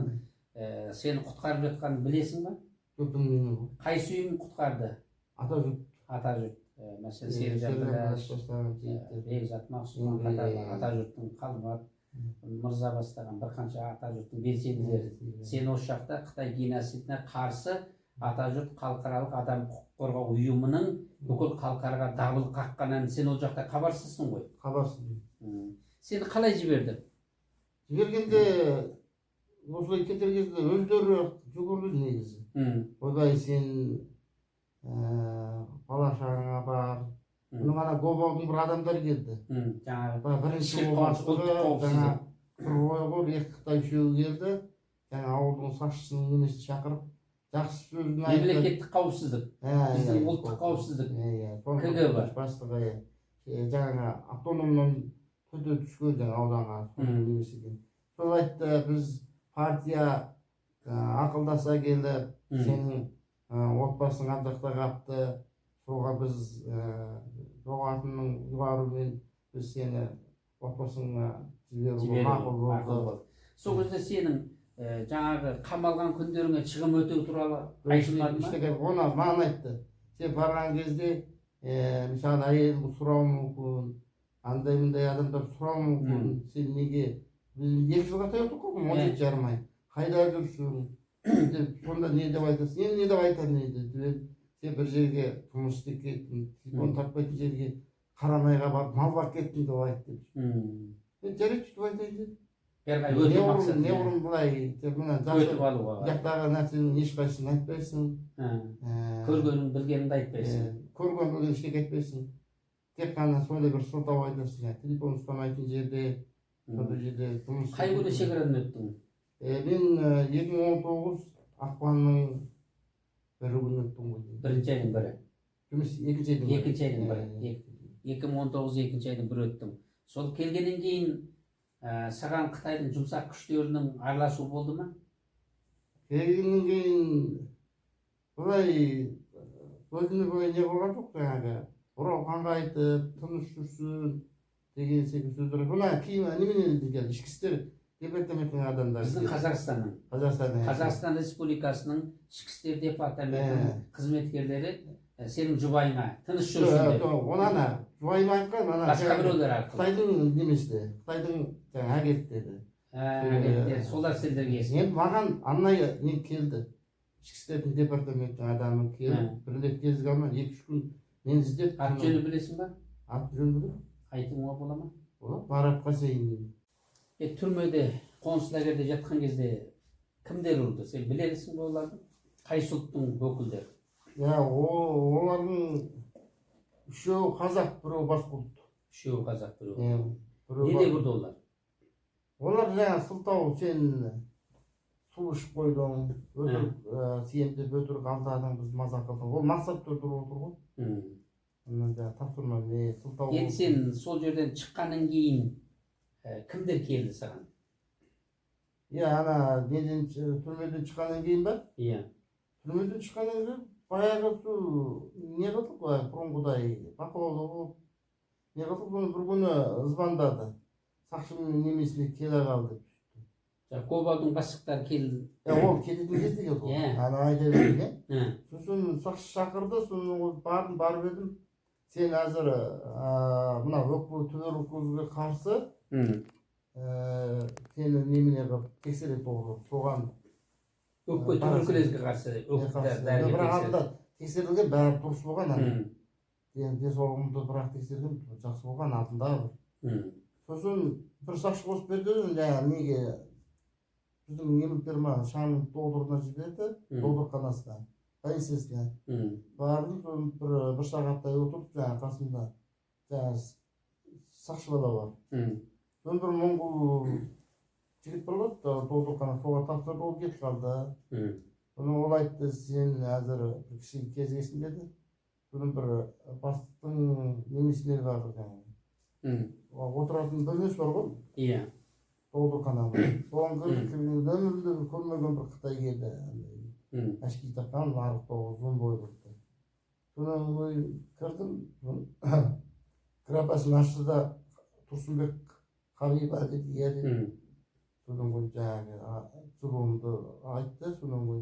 сені құтқарып жатқанын білесің ба жоқ білмеймін қайсы үйін құтқарды Атажұрт мәселен Серікжан Бекзат Мақсұлан қатарлы Атажұрттың Қалмат Мырза бастаған бір қанша Атажұрттың белсенділері сен осы жақта Қытай геноцидіне қарсы Атажұрт халықаралық адам құқық қорғау ұйымының бүкіл халықараға дабыл қаққанын сен ол жақта хабарсызсың ғой хабарсызбын сені қалай жіберді жібергенде осылай кетер кезде өздері жүгірді негізі ойбай сен бала шағаңа бар мұның ана гобаудың бір адамдары келді жаңағы бірінші жаңа бір ой ғой екі қытай үшеуі келді жаңа ауылдың сақшысының немесін шақырып жақсы сөзін айтып. Мемлекеттік қауіпсіздік, біздің ұлттық қауіпсіздік КГБ бастығы жаңағы автономнан төте түскен жаңағы ауданға немесе екен. Сол айтты, біз партия ақылдаса келіп, сенің отбасың абдақта қапты, соға біз жоғатының баруымен біз сені отбасыңа жіберуге мақұл болды. Сол кезде сенің жаңағы қамалған күндеріңе шығым өтеу туралы айтылмады ма? Оны маған айтты. Сен барған кезде мысалы әйелің сұрауы мүмкін, андай мындай адамдар сұрауы мүмкін, сен неге біз 2 жылға таяу тұрдық қой, 17 жарым ай, қайда жүрсің деп, сонда не деп айтасың? Енді не деп айтамын енді? Сен бір жерге жұмыс істеп кеттің, телефон таппайтын жерге Қаранайға барып мал бақ кеттің деп айтты. Мен жарайды сөйтіп айтайын дедім. Не ұрын былай, өтіп алуға. жақтағы нәрсенің ешқайсысын айтпайсың. Көргенің білгеніңді айтпайсың. Көрген білген ештеңе айтпайсың. Тек қана сондай бір сылтау айтасың. Телефон ұстамайтын жерде, сондай жерде жұмыс. Қай күні шекарадан өттің? Мен 2019 ақпанның 1 күні өттім ғой. 1-ші айдың 1-і. Жұмыс 2-ші айдың 1-і. 2-ші айдың 1-і. 2019 2-ші айдың 1-і өттім. Сол келгеннен кейін саған Қытайдың жұмсақ күштерінің араласуы болды ма? Келгеннен кейін былай өзіме былай не болған жоқ жаңағы. Оралханға айтып, тыныш жүрсін деген секілді сөздер. Бұна кейін неменен келді? Ішкі істер департаментінің адамдары. Біздің Қазақстанның. Қазақстан Республикасының ішкі істер департаментінің қызметкерлері сенің жұбайыңа тыныш жүрсін деп. Онана жұбайыма айтқан, басқа біреулер арқылы. Қытайдың немесі, Қытайдың агенттері. Агенттер, солар сендерге естіп. Енді маған аннай не келді. Ішкі істердің департаментінің адамы келіп, бірлеп кезіге алмай 2-3 күн мен іздеп. Ат жөні білесің ба? Ат жөні білем. Айтуыңа бола ма? Болады, барып қасайын. Түрмеде, қонцлагерьде жатқан кезде кімдер ұрды? Сен білесің бе олардың? Қайсы ұлттың өкілдері? Олардың 3-еуі қазақ, 1-еуі басқа ұлт. 3-еуі қазақ, 1-еуі. Не деп ұрды олар? Олар жаңа сылтау, сен су ішіп қойдың, сиемді бөтірік алдадың, біз мазақ қылдың. Ол мақсатты өтірік отыр ғой. Тапсырма не сылтау. Енді сен сол жерден шыққаннан кейін кімдер келді саған? Түрмеден шыққаннан кейін ба? Түрмеден шыққаннан кейін баяғы не қылдық қой, бұрынғыдай бақылауда болып, не қылдық, бұны бір күні звондады. Сақшының немесіне келе қалды. Кобалдың бастықтары келді. Ол кететін кезде келді. Айда берген. Сосын сақшы шақырды, сосын барып едім. Сен әзір мына өкпе туберкулезге қарсы сені немене қылып тексереді болды. Соған өкпе туберкулезге қарсы бірақ тексерілген бәрі дұрыс болған. Денсаулығымды бірақ тексерген жақсы болған артындағы бір. Сосын бір сақшы қосып берді, неге біздің неміліктер ма шаңын доғдырына жіберді, доғдырханасына, больницасына. Бардым, бір сағаттай отырып, қасымда сақшы бала бар. Сосын бір моңғол жігіт болады, доғдырхана соға тапсырды, ол кетіп қалды. Соны ол айтты, сен әзір бір кіші кезгесін деді. Сосын бір бастықтың немесіне барды. Отыратын бөлмесі бар ғой? Иә. Доғдырхананы. Соған өмірінде көрмеген бір Қытай келді. Әшки таққан, нарықта ұзын бой бұрды. Содан кірдім, грапасын ашты да Тұрсынбек Қабиба деді, иә деді. Содан ғой жаңағы жұбымды айтты, содан ғой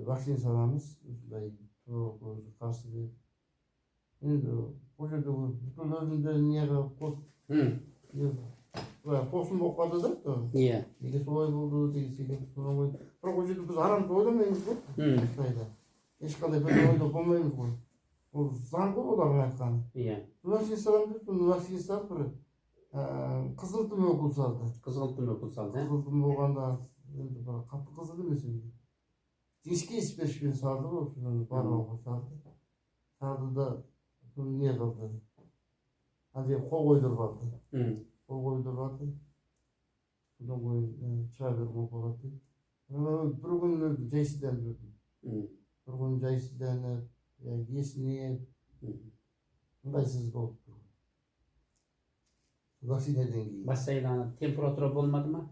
вакцина саламыз, осындай туберкулезге қарсы деп. Енді бұл жерде бүкіл өзінде неге тосын болып қалды да. Иә. Неге солай болды деген секілді. Содан ғой бірақ ол жерде біз арамызды ойламаймыз ғой. Қытайда. Ешқандай бір ойда болмаймыз ғой. Ол заң ғой олардың айтқаны. Иә. Вакцина саламыз деп, вакцина салып бір қызыл түмекіл салды. Қызыл түмекіл салды. Қызыл түм болғанда енді бір қатты қызыл емес енді. Дешке спешпен салды ғой, барлығы салды. Салды да не қылды. Әлде қол қойдырып алды. Қол қойдырып алды. Содан кейін шыға беріп болады. Бір күн жайсызданып жүрдім. Bir gün jaysızdanıp, esneyip, ыңгайсыз болуп турду. Вакцинадан кийин. Бас айланып, температура болмады ма?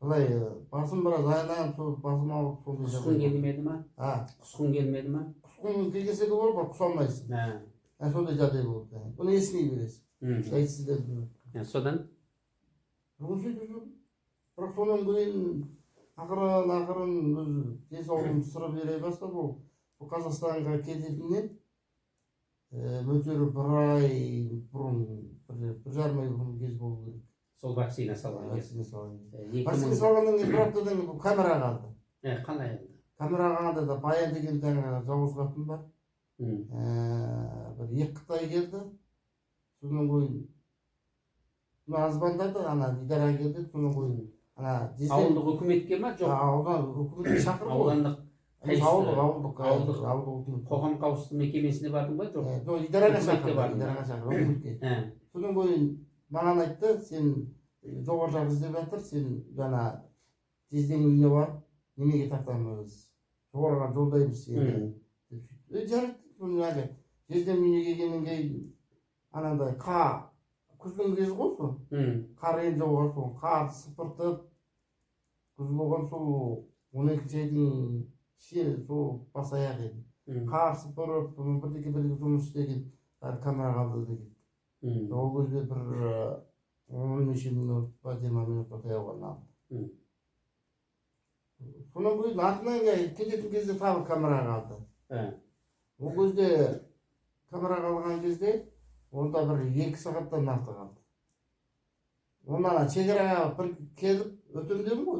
Былай басым біраз айланып, сол басым ауырып сондай Құсқың келмеді ма? Құсқың келмеді ма? Құсқың келгенсе де бар, бірақ құса алмайсың. Сондай жағдай болды. Бұны есіне бересің. Жайсыздан. Содан? Бүгін сөйтіп жүрдім. Бірақ сонан кейін ақырын өз денсаулығым сыры бере бастады. Бұл Қазақстанға кететіннен өтері бір ай бұрын, бір жарым ай бұрын кез болу керек. Сол вакцина салған. Вакцина салғаннан кейін бір аптадан кейін бұл камера қалды. Қалай алды? Камера қалды да Баян деген жауыз қатын бар. Бір екі Қытай келді. Содан кейін азбандады, идараға келді. Содан кейін ауылдық үкіметке ма? Жоқ. Аудан үкіметке шақырды. Аудандық ауылдық қоғам қауіпсіздік мекемесіне бардың ба? Жоқ, идараға шақырды. Содан кейін маған айтты, сен жоғары жақ іздеп жатыр, сен жаңа жездең үйіне бар, немеге тартамыз, жоғарыға жолдаймыз сені. Жарайды, жездең үйіне келгеннен кейін анандай күздің кезі ғой сол, қар енді жоғар сол, қар сыпыртып, күз болған сол 12 айдың іші сол бас аяқ еді. Қар сыпырып, бірдеке жұмыс істеген камера қалды деген. Ол кезде бір 15 минут па 20 минутқа таяу қалды. Сонан кейін артынан кететін кезде тағы камера қалды. Ол кезде камера қалған кезде онда бір 2 сағаттан артық қалды. Онан шекараға бір келіп өтем дедім ғой.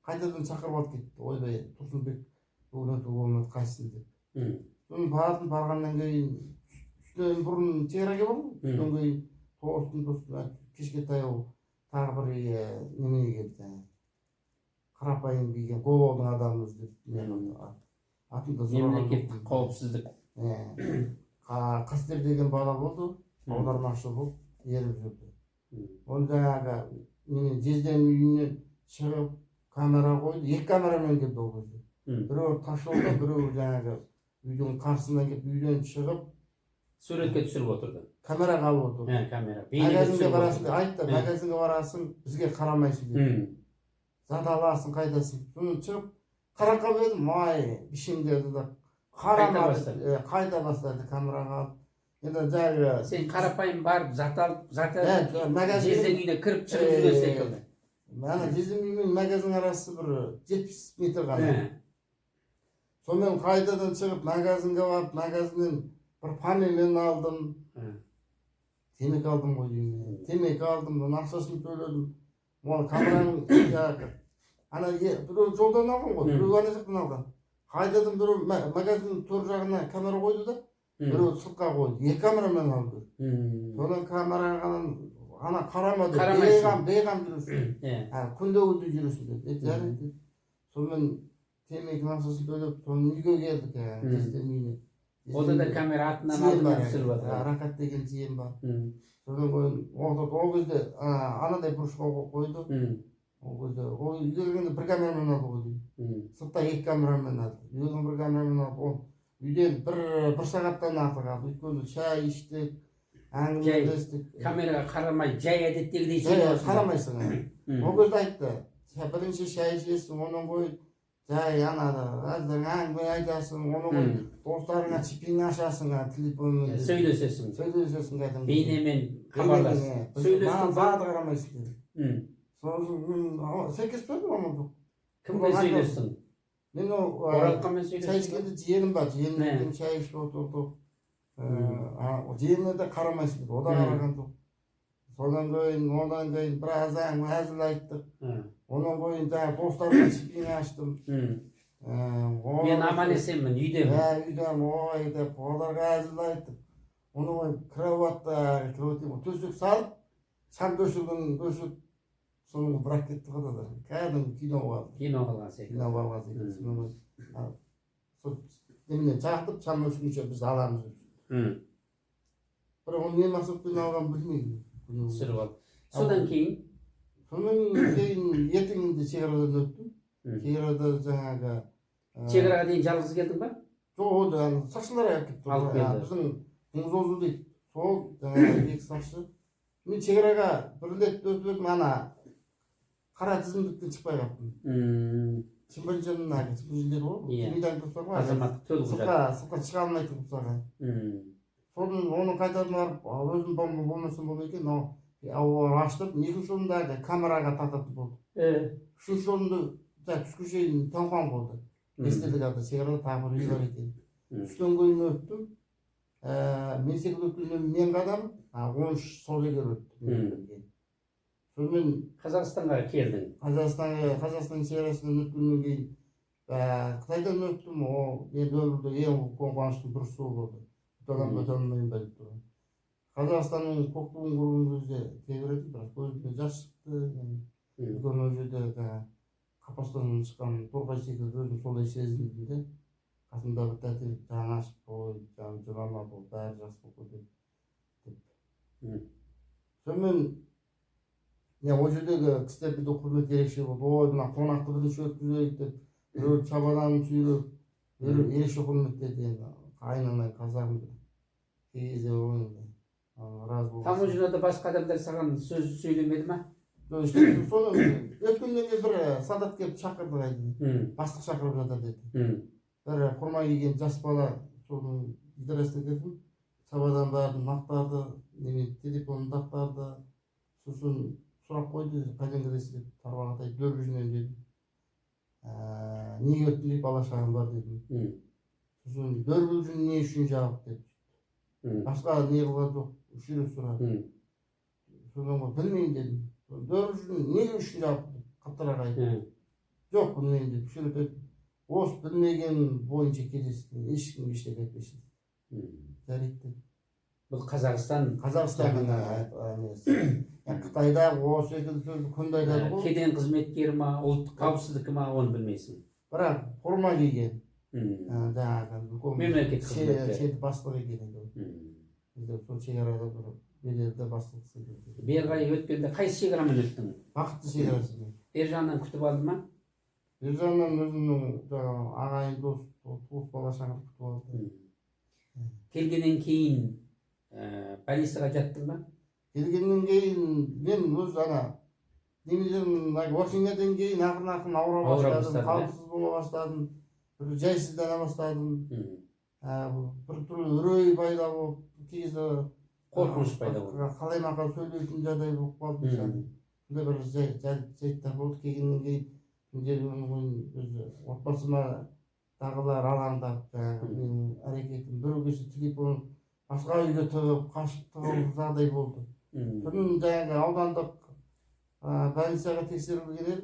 Қайтадан шақырып алып кетті. Ойбай, Тұрсынбек бүгін өтуге болмайды, қайсың деп. Соны барғаннан кейін үстінен бұрын шекараға болдым. Үстінен кейін тоғыстың кешке таяу тағы бір немене келді. Қарапайым киген Голоудың адамымыз деп. Мемлекеттік қауіпсіздік. Қастер деген бала болды, аудармақшы болып еріп жүрді. Оны жаңағы жезден үйінен шығып камера қойды, 2 камерамен келді ол кезде. Біреу тас жолда, біреу жаңағы үйдің қарсысынан келіп үйден шығып суретке түсіріп отырды. Камера қалып отырды. Камера. Магазинге барасың, айтты, магазинге барасың, бізге қарамайсың деді. Зат аласың, қайтасың. Соны шығып қарап қалып едім, бишеңдерді да қарамады, қайта бастады камераға алып. Енді жаңағы сен қарапайым барып зат алып, жезден үйіне кіріп шығып жүрген секілді. Жезден үй мен магазин арасы бір 70 метр ғана. Сонымен қайтадан шығып магазинге барып, магазиннен бір панелін алдым. Темекі алдым ғой деймін. Темекі алдым, ақшасын төледім. Оны камераның біреу жолдан алған ғой, біреу ана жақтан алған. Қайтадан біреу магазиннің төр жағына камера қойды да, біреу сыртқа қойды. 2 камерамен алды. Содан камераға қарамады, бейғам жүресің. Күнде жүресің деді. Сонымен темекінің ақшасын төлеп, соны үйге келдік, жезден үйіне. Ода да камера артынан алдымен түсіріп отыр. Рақат деген жиен бар. Содан кейін ол кезде анадай бұрышқа қойды. Ол кезде ол үйге келгенде 1 камерамен алды ғой деймін. Сыртта 2 камерамен алды. Үйден 1 камерамен алды. Үйден 1 сағаттан артық алды. Өйткені шай іштік, әңгімелестік. Камераға қарамай, жай әдеттегідей сөйлесің. Қарамайсың. Ол кезде айтты, бірінші шай ішесің, оның қойып, жай әңгіме айтасың, оның достарыңа чипин ашасың, телефонмен сөйлесесің кәдімгі. Бейнемен хабарласың. Маған заты қарамайсың. Сәйкес бердім аман жоқ. Кімге сөйлестің? Мен шай ішкенде жиенім бар, жиеніммен шай ішіп отырдық. Жиеніне де қарамайсың, о да қараған жоқ. Содан кейін біраз әзіл айттық. Онан кейін достарыма чипин аштым. Мен аман есенмін, үйдемін. Үйдем, ой деп, оларға әзіл айттық. Оны кроватта, төсек салып, шам төсек, соның бірақ кетті қадады. Кәдімгі кино қалды. Кино қалған секілді. Кино қалған секілді. Неменен жақтып, шам өшкенше біз аламыз. Бірақ оны не мақсатпен алған білмеймін. Түсіріп алып. Содан кейін? Сонан кейін ертеңінде шекарадан өттім. Шекарада жаңағы Чеграға дейін жалғыз келдің ба? Жоқ, ол сақшылар әкеп Алып келді. біздің Деңізолды дейді. Сол екі сақшы. Мен шекараға бір рет өтіп едім, ана қара тізімдіктен шықпай қалыппын. Чембержанның чембержандер ғой, мидан тұрсақ ғой, Азаматтық төлқұжат. сыртқа шыға алмайтын құсаға. Содан оны қайтадан барып, өзім болмасам болды екен, мынау аштырып, екінші орындағы камераға тартатын болды. Үшінші орынды түске шейін тоңқан болды. Естелік алды, шекарада тағы бір үй бар екен. Үштен кейін өттім. Мен секілді өткеннен мен қадам, 13 сол жерге өттім. Сонымен Қазақстанға келдің. Қазақстан шекарасынан өткеннен кейін Қытайдан өттім, енді өмірде ең қуаныштың бір сол болды. Өте алмайын ба деп тұрған. Қазақстанның көк туын көрген кезде тебіреді, бірақ көзімнен жас шықты. Үлкен ол жерде қапастан шыққан торғай секілді өзім солай сезіндім де. Қасымдағы тәтем жаны ашып қой, жаны жылама бол, бәрі жақсы болып кетеді деп. Сонымен ол жердегі кісілерге де құрмет ерекше болды. Ой, мына қонақты бірінші өткізейік деп, біреу чабаданын сүйреп, ерекше құрметтеді енді. Айналайын қазағым деп. Кезі ойында. Разы болсын. Таможняда басқа адамдар саған сөз сөйлемеді ма? Соны өткеннен кейін бір солдат келіп шақырды қайды. Бастық шақырып жатыр деді. Бір құрмай келген жас бала соның идарасына келдім. Сабадан бәрін мақтарды, телефонын дақтарды. Сосын сұрақ қойды, қайдан келесіз деп, Тарбағатай Дөрбіжінен дедім. Неге өттің деп, бала шағам бар дедім. Сосын Дөрбіжін не үшін жауап деді. Басқа не қылған жоқ, үш рет сұрады. Содан білмеймін дедім. Дөрбіжін неге үшін жауап деді, қаттырақ айтты. Жоқ, білмеймін деді, үш рет айтты. Осы білмеген бойынша келесің, ешкім ештеңе айтпайсың. Жарайды. Бұл Қазақстанның Қытайда осы секілді сөзді күнде айтады ғой. Кеден қызметкері ма, ұлттық қауіпсіздікі ма, оны білмейсің. Бірақ форма киген. Мемлекеттік қызметкер. Шет бастығы екен. Бізде сол шекарада бір бедерді бастығы секілді. Берғай өткенде қайсы шекарамен өттің? Бақытты шекарасымен. Бер жағынан күтіп алды ма? Бер жағынан өзімнің ағайын туыс бала шағам күтіп алды. Келгеннен кейін больницаға жаттың ба? Келгеннен кейін мен өз немеден вакцинадан кейін ақырын ауыра бастадым, қалыпсыз бола бастадым, бір жайсыздана бастадым. Бір түрлі үрей пайда болып, кезі қорқыныш пайда болды. Қалай маған сөйлейтін жағдай болып қалды. Сондай бір жайттар болды. Келгеннен кейін өзі отбасыма тағылар алаңдап, менің әрекетім біреу кесе телефон басқа үйге тығып, қашып тығып жағдай болды. Сосын жаңағы аудандық больницаға тексерілген едік.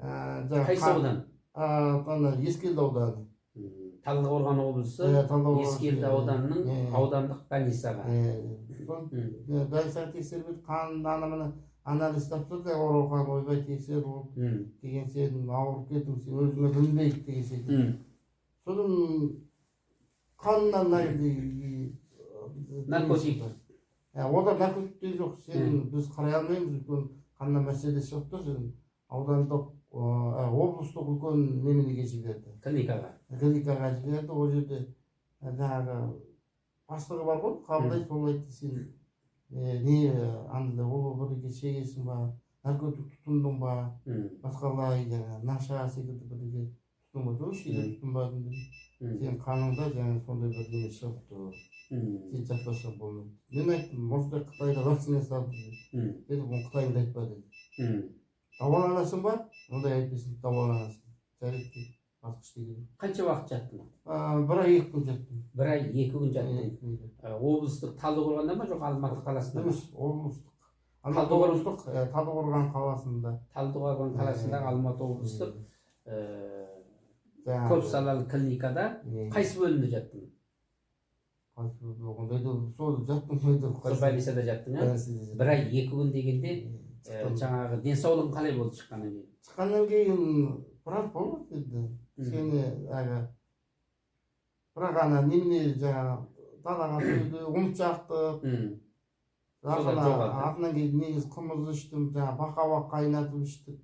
Қайсы аудан? Ескелді ауданы. Талдықорған облысы Ескелді ауданының аудандық больницаға. Больницаға тексеріп қанын анализ тапсырды, ауырған ойбай тексеріп деген сен ауырып кеттің, сен өзіңе білмейді деген секілді. Содан қанынан наркотик. Ода наркотик жоқ, сен біз қарай алмаймыз, үлкен қаннан мәселесі жоқ та, сен аудандық, облыстық үлкен немеге жіберді. Клиникаға жіберді, ол жерде жаңағы бастығы бар ғой, қабылдайды, сол айтты, сен не анда ол бірге шегесің ба, наркотик тұтындың ба, басқалай наша секілді бірге тұтынба, жоқ шеге тұтынбадың деді. Сен қаныңда жаңа сондай бір неме шығыпты, сен жатпаса болмайды. Мен айттым, осындай Қытайда вакцина салды деді, оны Қытайында айтпа деді. Дауаланасың ба? Ондай айтпайсың, дауаланасың. Жарайды деді, басқа ештеңе жоқ. Қанша уақыт жаттың? Бір ай 2 күн жаттым. Бір ай 2 күн жаттың. Облыстық Талдықорғанда ма, жоқ Алматы қаласында? Емес, облыстық. Талдықорған қаласында. Талдықорған қаласындағы Алматы облыстық көп салалы клиникада қайсы бөлімде жаттың? Сол жаттым. Сол больницада жаттың, бір ай 2 күн дегенде жаңағы денсаулығың қалай болды шыққаннан кейін? Шыққаннан кейін біраз болды деді. Сені бірақ немене жаңағы далаға сөйді, ұмыт жақтық. Артынан кейін негіз қымыз іштім, бақауақ қайнатып іштік.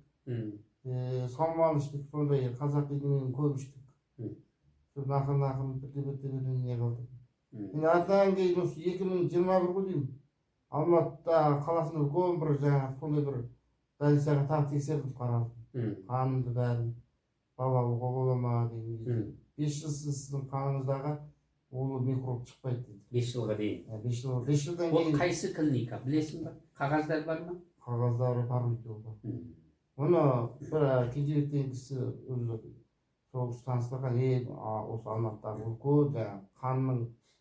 Саумал іштік, сондай қазақ үйінен көп іштік. Nakın birde ne kıldım. Yine ardından keyin осы 2021 дейм Алматыда қаласында үлкен бір жаңағы сондай бір больницаға тағы тексердім, қарадым. Қанымды бәрін бала алуға бола ма деген. 5 жыл сіздің қаныңыздағы ол микроб шықпайды дейді. 5 жылға дейін. 5 жылдан Ол кейін қайсы клиника білесің ба? Қағаздар бар ма? қағаздары бар дейді ол. Оны бір кедейліктен кісі өзі соғыс таныстырған, осы Алматыдағы үлкен жаңағы қанның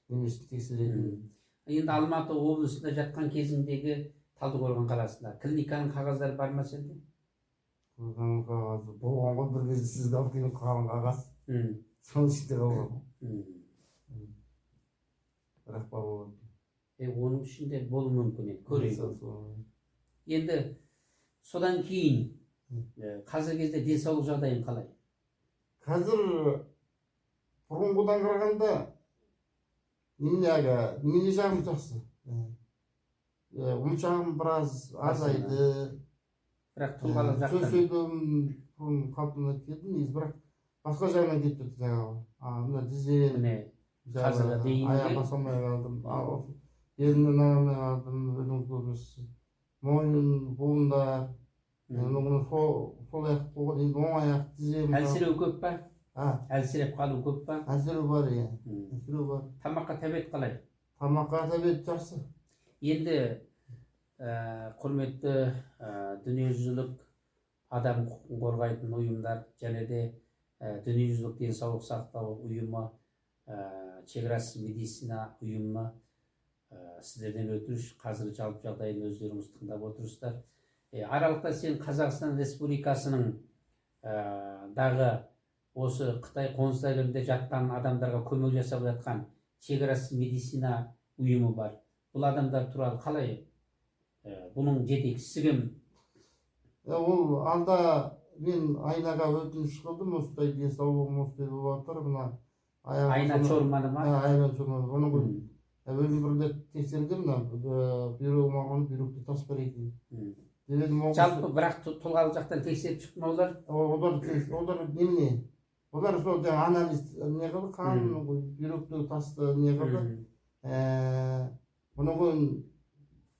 немесін тексеретін. Енді Алматы облысында жатқан кезіңдегі Талдықорған қаласында клиниканың қағаздары бар ма сенде? Қағаз қағазы болған ғой, бір кезде сізге алып келген қалың қағаз. Соның ішінде қалған. Бірақ бар болады. Оның ішінде болуы мүмкін еді, көрейін. Енді содан кейін қазіргі кезде денсаулық жағдайың қалай? Қазір бұрынғыдан қарағанда немене жағым жақсы. Ұмытшағым біраз азайды. Бірақ тұлғалық жақтан. Сөз сөйлеуім бұрын қалпына келді, негізі бірақ басқа жағынан кетіп кетті жаңағы. Мына тізем, қазіргі дейінгі аяқ баса алмай қалдым. Еріннен ала алмай қалдым, өзіңіз көрмесіз. Мойын, буындар, сол аяқ болған, енді оң аяқ тізем. Әлсіреу көп па? Әлсіреп қалу көп па? Әлсіреу бар, иә. Әлсіреу бар. Тамаққа тәбет қалай? Тамаққа тәбет жақсы. Енді құрметті дүниежүзілік адам құқығын қорғайтын ұйымдар және де дүниежүзілік денсаулық сақтау ұйымы, шекарасыз медицина ұйымы сіздерден өтініш, қазір жалпы жағдайын өздеріңіз тыңдап отырсыздар. Аралықта сен Қазақстан Республикасының дағы осы Қытай қоныс лагерінде жатқан адамдарға көмек жасап жатқан шекарасыз медицина ұйымы бар. Бұл адамдар туралы қалай? Бұның жетекшісі кім? Ол алда мен Айнаға өтініш қылдым, осындай денсаулығым осындай болып жатыр, мына Айна Чорманы ма? Айна Чорманы. Оның өзім бір рет тексергем, бүйрегім ауырған, бүйректе тас бар екен. Жалпы бірақ тұлғалық жақтан тексеріп шықты ма олар? Олар немене? Олар сол анализ не қылды, қан, бүйректе тасты не қылды. Бұны қойын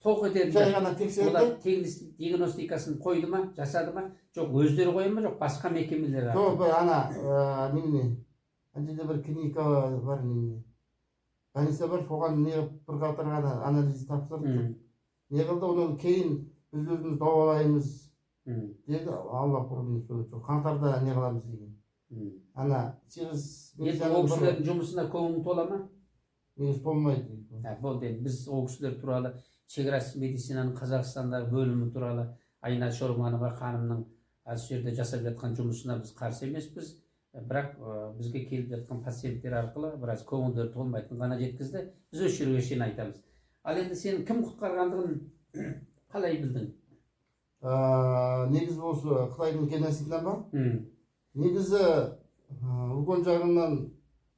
тоқ етеді. жай ғана тексерді. Олар диагностикасын қойды ма, жасады ма? Жоқ, өздері қойды ма, жоқ, басқа мекемелер? Жоқ, немене? Әнде бір клиника бар, немене? Больница бар, соған не бір қатар ғана анализ тапсырды. Не қылды, оның кейін біз өзіміз дауалаймыз деді. Алла құрбын сөйледі. Қаңтарда не қыламыз деген. Енді ол кісілердің жұмысына көңілің тола ма? Негіз толмайды. Болды, біз ол кісілер туралы шекарасыз медицинаның Қазақстандағы бөлімі туралы Айна Чорманова ханымның осы жерде жасап жатқан жұмысына біз қарсы емеспіз. Бірақ бізге келіп жатқан пациенттер арқылы біраз көңілдері толмайтынын ғана жеткізді. Біз осы жерге шейін айтамыз. Ал енді сен кім құтқарғандығын қалай білдің? Негізі осы Қытайдың геноцидінен ба? Негізі үлкен жағынан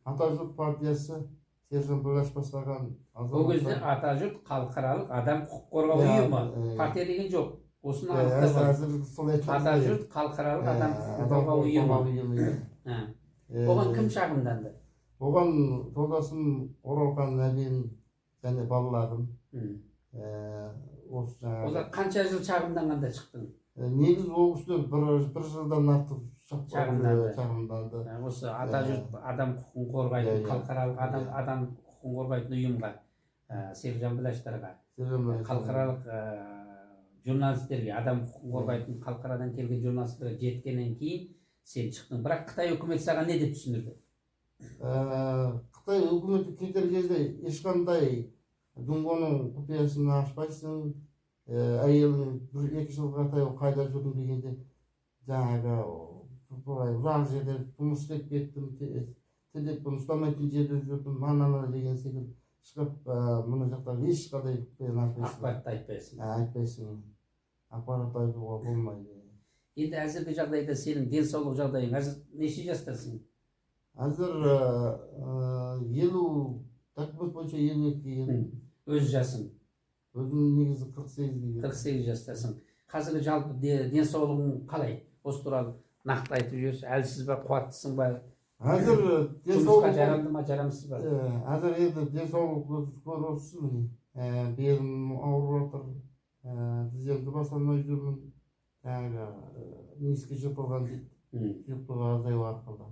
Атажұрт партиясы Сержан Бұлаш бастаған. Ол кезде Атажұрт халықаралық адам құқық қорғау ұйымы. Партия деген жоқ. Осыны анықтап. Атажұрт халықаралық адам құқық қорғау ұйымы. Оған кім шағымданды? Оған жолдасым Оралхан Нәбен және балаларым. Олар қанша жыл шағымданғанда шықтың? Негіз ол кісілер бір жылдан артық шағымданды. Осы Атажұрт адам құқығын қорғайтын, халықаралық адам құқығын қорғайтын ұйымға, Сержан Бұлаштарға, халықаралық журналистерге, адам құқығын қорғайтын халықарадан келген журналистерге жеткеннен кейін сен шықтың. Бірақ Қытай үкіметі саған не деп түсіндірді? Қытай үкіметі кетер кезде ешқандай дүнгеннің құпиясын ашпайсың, әйелің 1-2 жылға таяу қайда жүрдің дегенде жаңағы ұзақ жерде жұмыс істеп кеттім, телефон ұстамайтын жерде жүрдім, мана деген секілді шығып, мұны жақтағы ешқандай ақпаратты айтпайсың. Айтпайсың, ақпаратты айтуға болмайды. Енді әзіргі жағдайда сенің денсаулық жағдайың қазір неше жастасың? Қазір 50, документ бойынша 52. Өз жасың? Өзім негізі 48. 48 жастасың. Қазіргі жалпы денсаулығың қалай? Осы туралы нақты айтып жүрсің, әлсіз ба, қуаттысың ба? Азыр Жұмысқа жарамды ма, жарамсыз ба? Азыр енді денсаулық көріп міне. Белім ауырып жатыр. Тіземді баса алмай жүрмін. Низкий жыртылған дейді. Жыртығы азаю арқылы.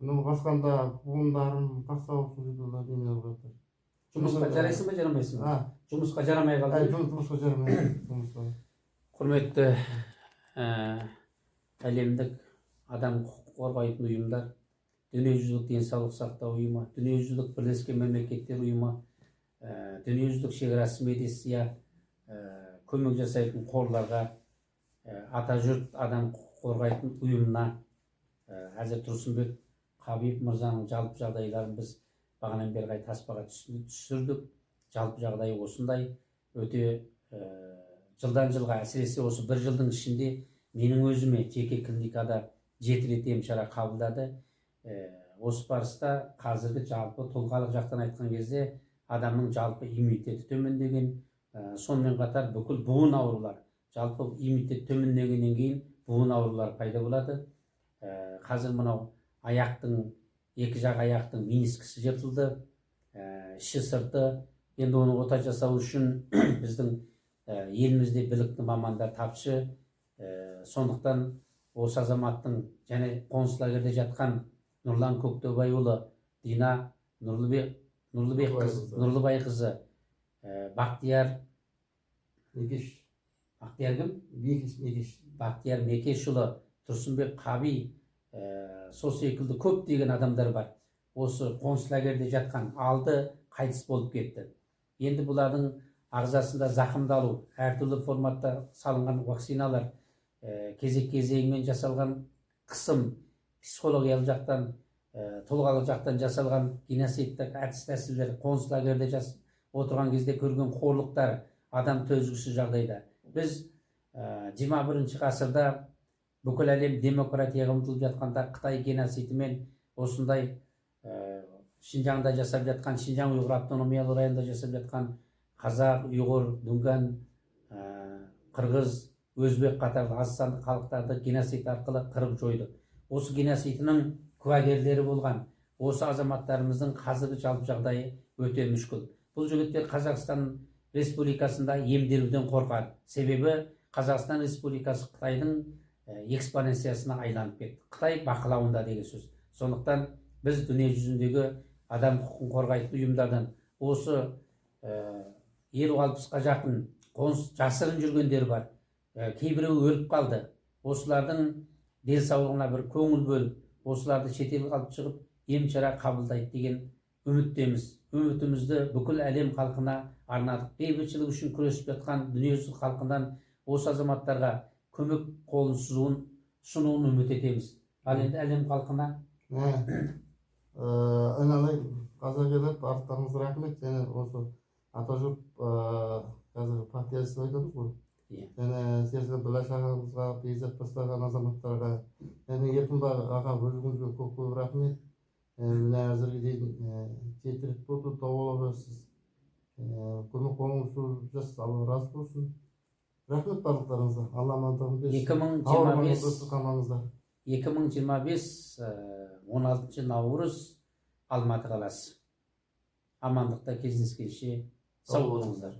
Бұны басқанда буындарым тастаушы жүрді дене жатыр. Жұмысқа жарайсың ба, жарамайсың ба? Жұмысқа жарамай қалды. Жұмысқа жарамай. Құрметті әлемдік адам құқық қорғайтын ұйымдар, дүниежүзілік денсаулық сақтау ұйымы, дүниежүзілік бірлескен мемлекеттер ұйымы, дүниежүзілік шекарасыз медиция көмек жасайтын қорларға, атажұрт адам құқық қорғайтын ұйымына, әзір Тұрсынбек Қабиев мырзаның жалпы жағдайларын біз бағанан бері таспаға түсірдік. Жалпы жағдайы осындай, өте жылдан жылға, әсіресе осы бір жылдың ішінде менің өзіме жеке клиникада 7 рет ем шара қабылдады. Осы барыста қазіргі жалпы тұлғалық жақтан айтқан кезде адамның жалпы иммунитеті төмендеген, сонымен қатар бүкіл буын аурулар, жалпы иммунитет төмендегеннен кейін буын аурулар пайда болады. Қазір мынау аяқтың, екі жақ аяқтың менискісі жыртылды, іші сырты. Енді оны ота жасау үшін біздің елімізде білікті мамандар тапшы. Сондықтан осы азаматтың және концлагерде жатқан Нұрлан Көктөбайұлы, Дина Нұрлыбайқызы, Бақтияр Мекешұлы, Тұрсынбек Қаби, сол секілді көптеген адамдар бар. Осы концлагерде жатқан алды қайтыс болып кетті. Енді бұлардың ағзасында зақымдалу, әртүрлі форматта салынған вакциналар, кезек-кезегімен жасалған қысым, психологиялық жақтан, тұлғалық жақтан жасалған геноцидтік әдіс-тәсілдер, концлагерде отырған кезде көрген қорлықтар, адам төзгісіз жағдайда. Біз 21 ғасырда бүкіл әлем демократияға ұмтылып жатқанда Қытай геноцидімен осындай Шинжаңда жасап жатқан, Шинжаң ұйғыр автономиялы районында жасап жатқан қазақ, ұйғыр, дүнген, қырғыз, өзбек қатарлы аз санды халықтарды геноцид арқылы қырып жойды. Осы геноцидінің куәгерлері болған осы азаматтарымыздың қазіргі жалпы жағдайы өте мүшкіл. Бұл жігіттер Қазақстан Республикасында емделуден қорқады. Себебі Қазақстан Республикасы Қытайдың экспоненциясына айланып кетті. Қытай бақылауында деген сөз. Сондықтан біз дүние жүзіндегі адам құқығын қорғайтын ұйымдардан осы 50-60-қа жақын жасырын жүргендер бар. Кейбіреуі өліп қалды. Осылардың денсаулығына бір көңіл бөліп, осыларды шетелге алып шығып ем шара қабылдайды деген үміттеміз. Үмітімізді бүкіл әлем халқына арнадық. Бейбітшілік үшін күресіп жатқан дүниежүзілік халқынан осы азаматтарға көмек қолын ұсынуын үміт етеміз. Ал енді әлем халқына айналайын, қазақ елі арттарыңыз рахмет. Және осы атажұрт қазір партиясы айтамыз ғой. Және Сержан Біләш ағамызға, Бейзат бастаған азаматтарға, және Еркінбай аға бөлігіңізге көп рахмет. Міне әзірге дейін 7 рет болды, дауалап жүрсіз. Көмек қолыңыз жасыз, Алла разы болсын. Рахмет барлықтарыңызға. Алла амандығын берсін. 2025 16 наурыз Алматы қаласы. Амандықта кездескенше сау болыңыздар.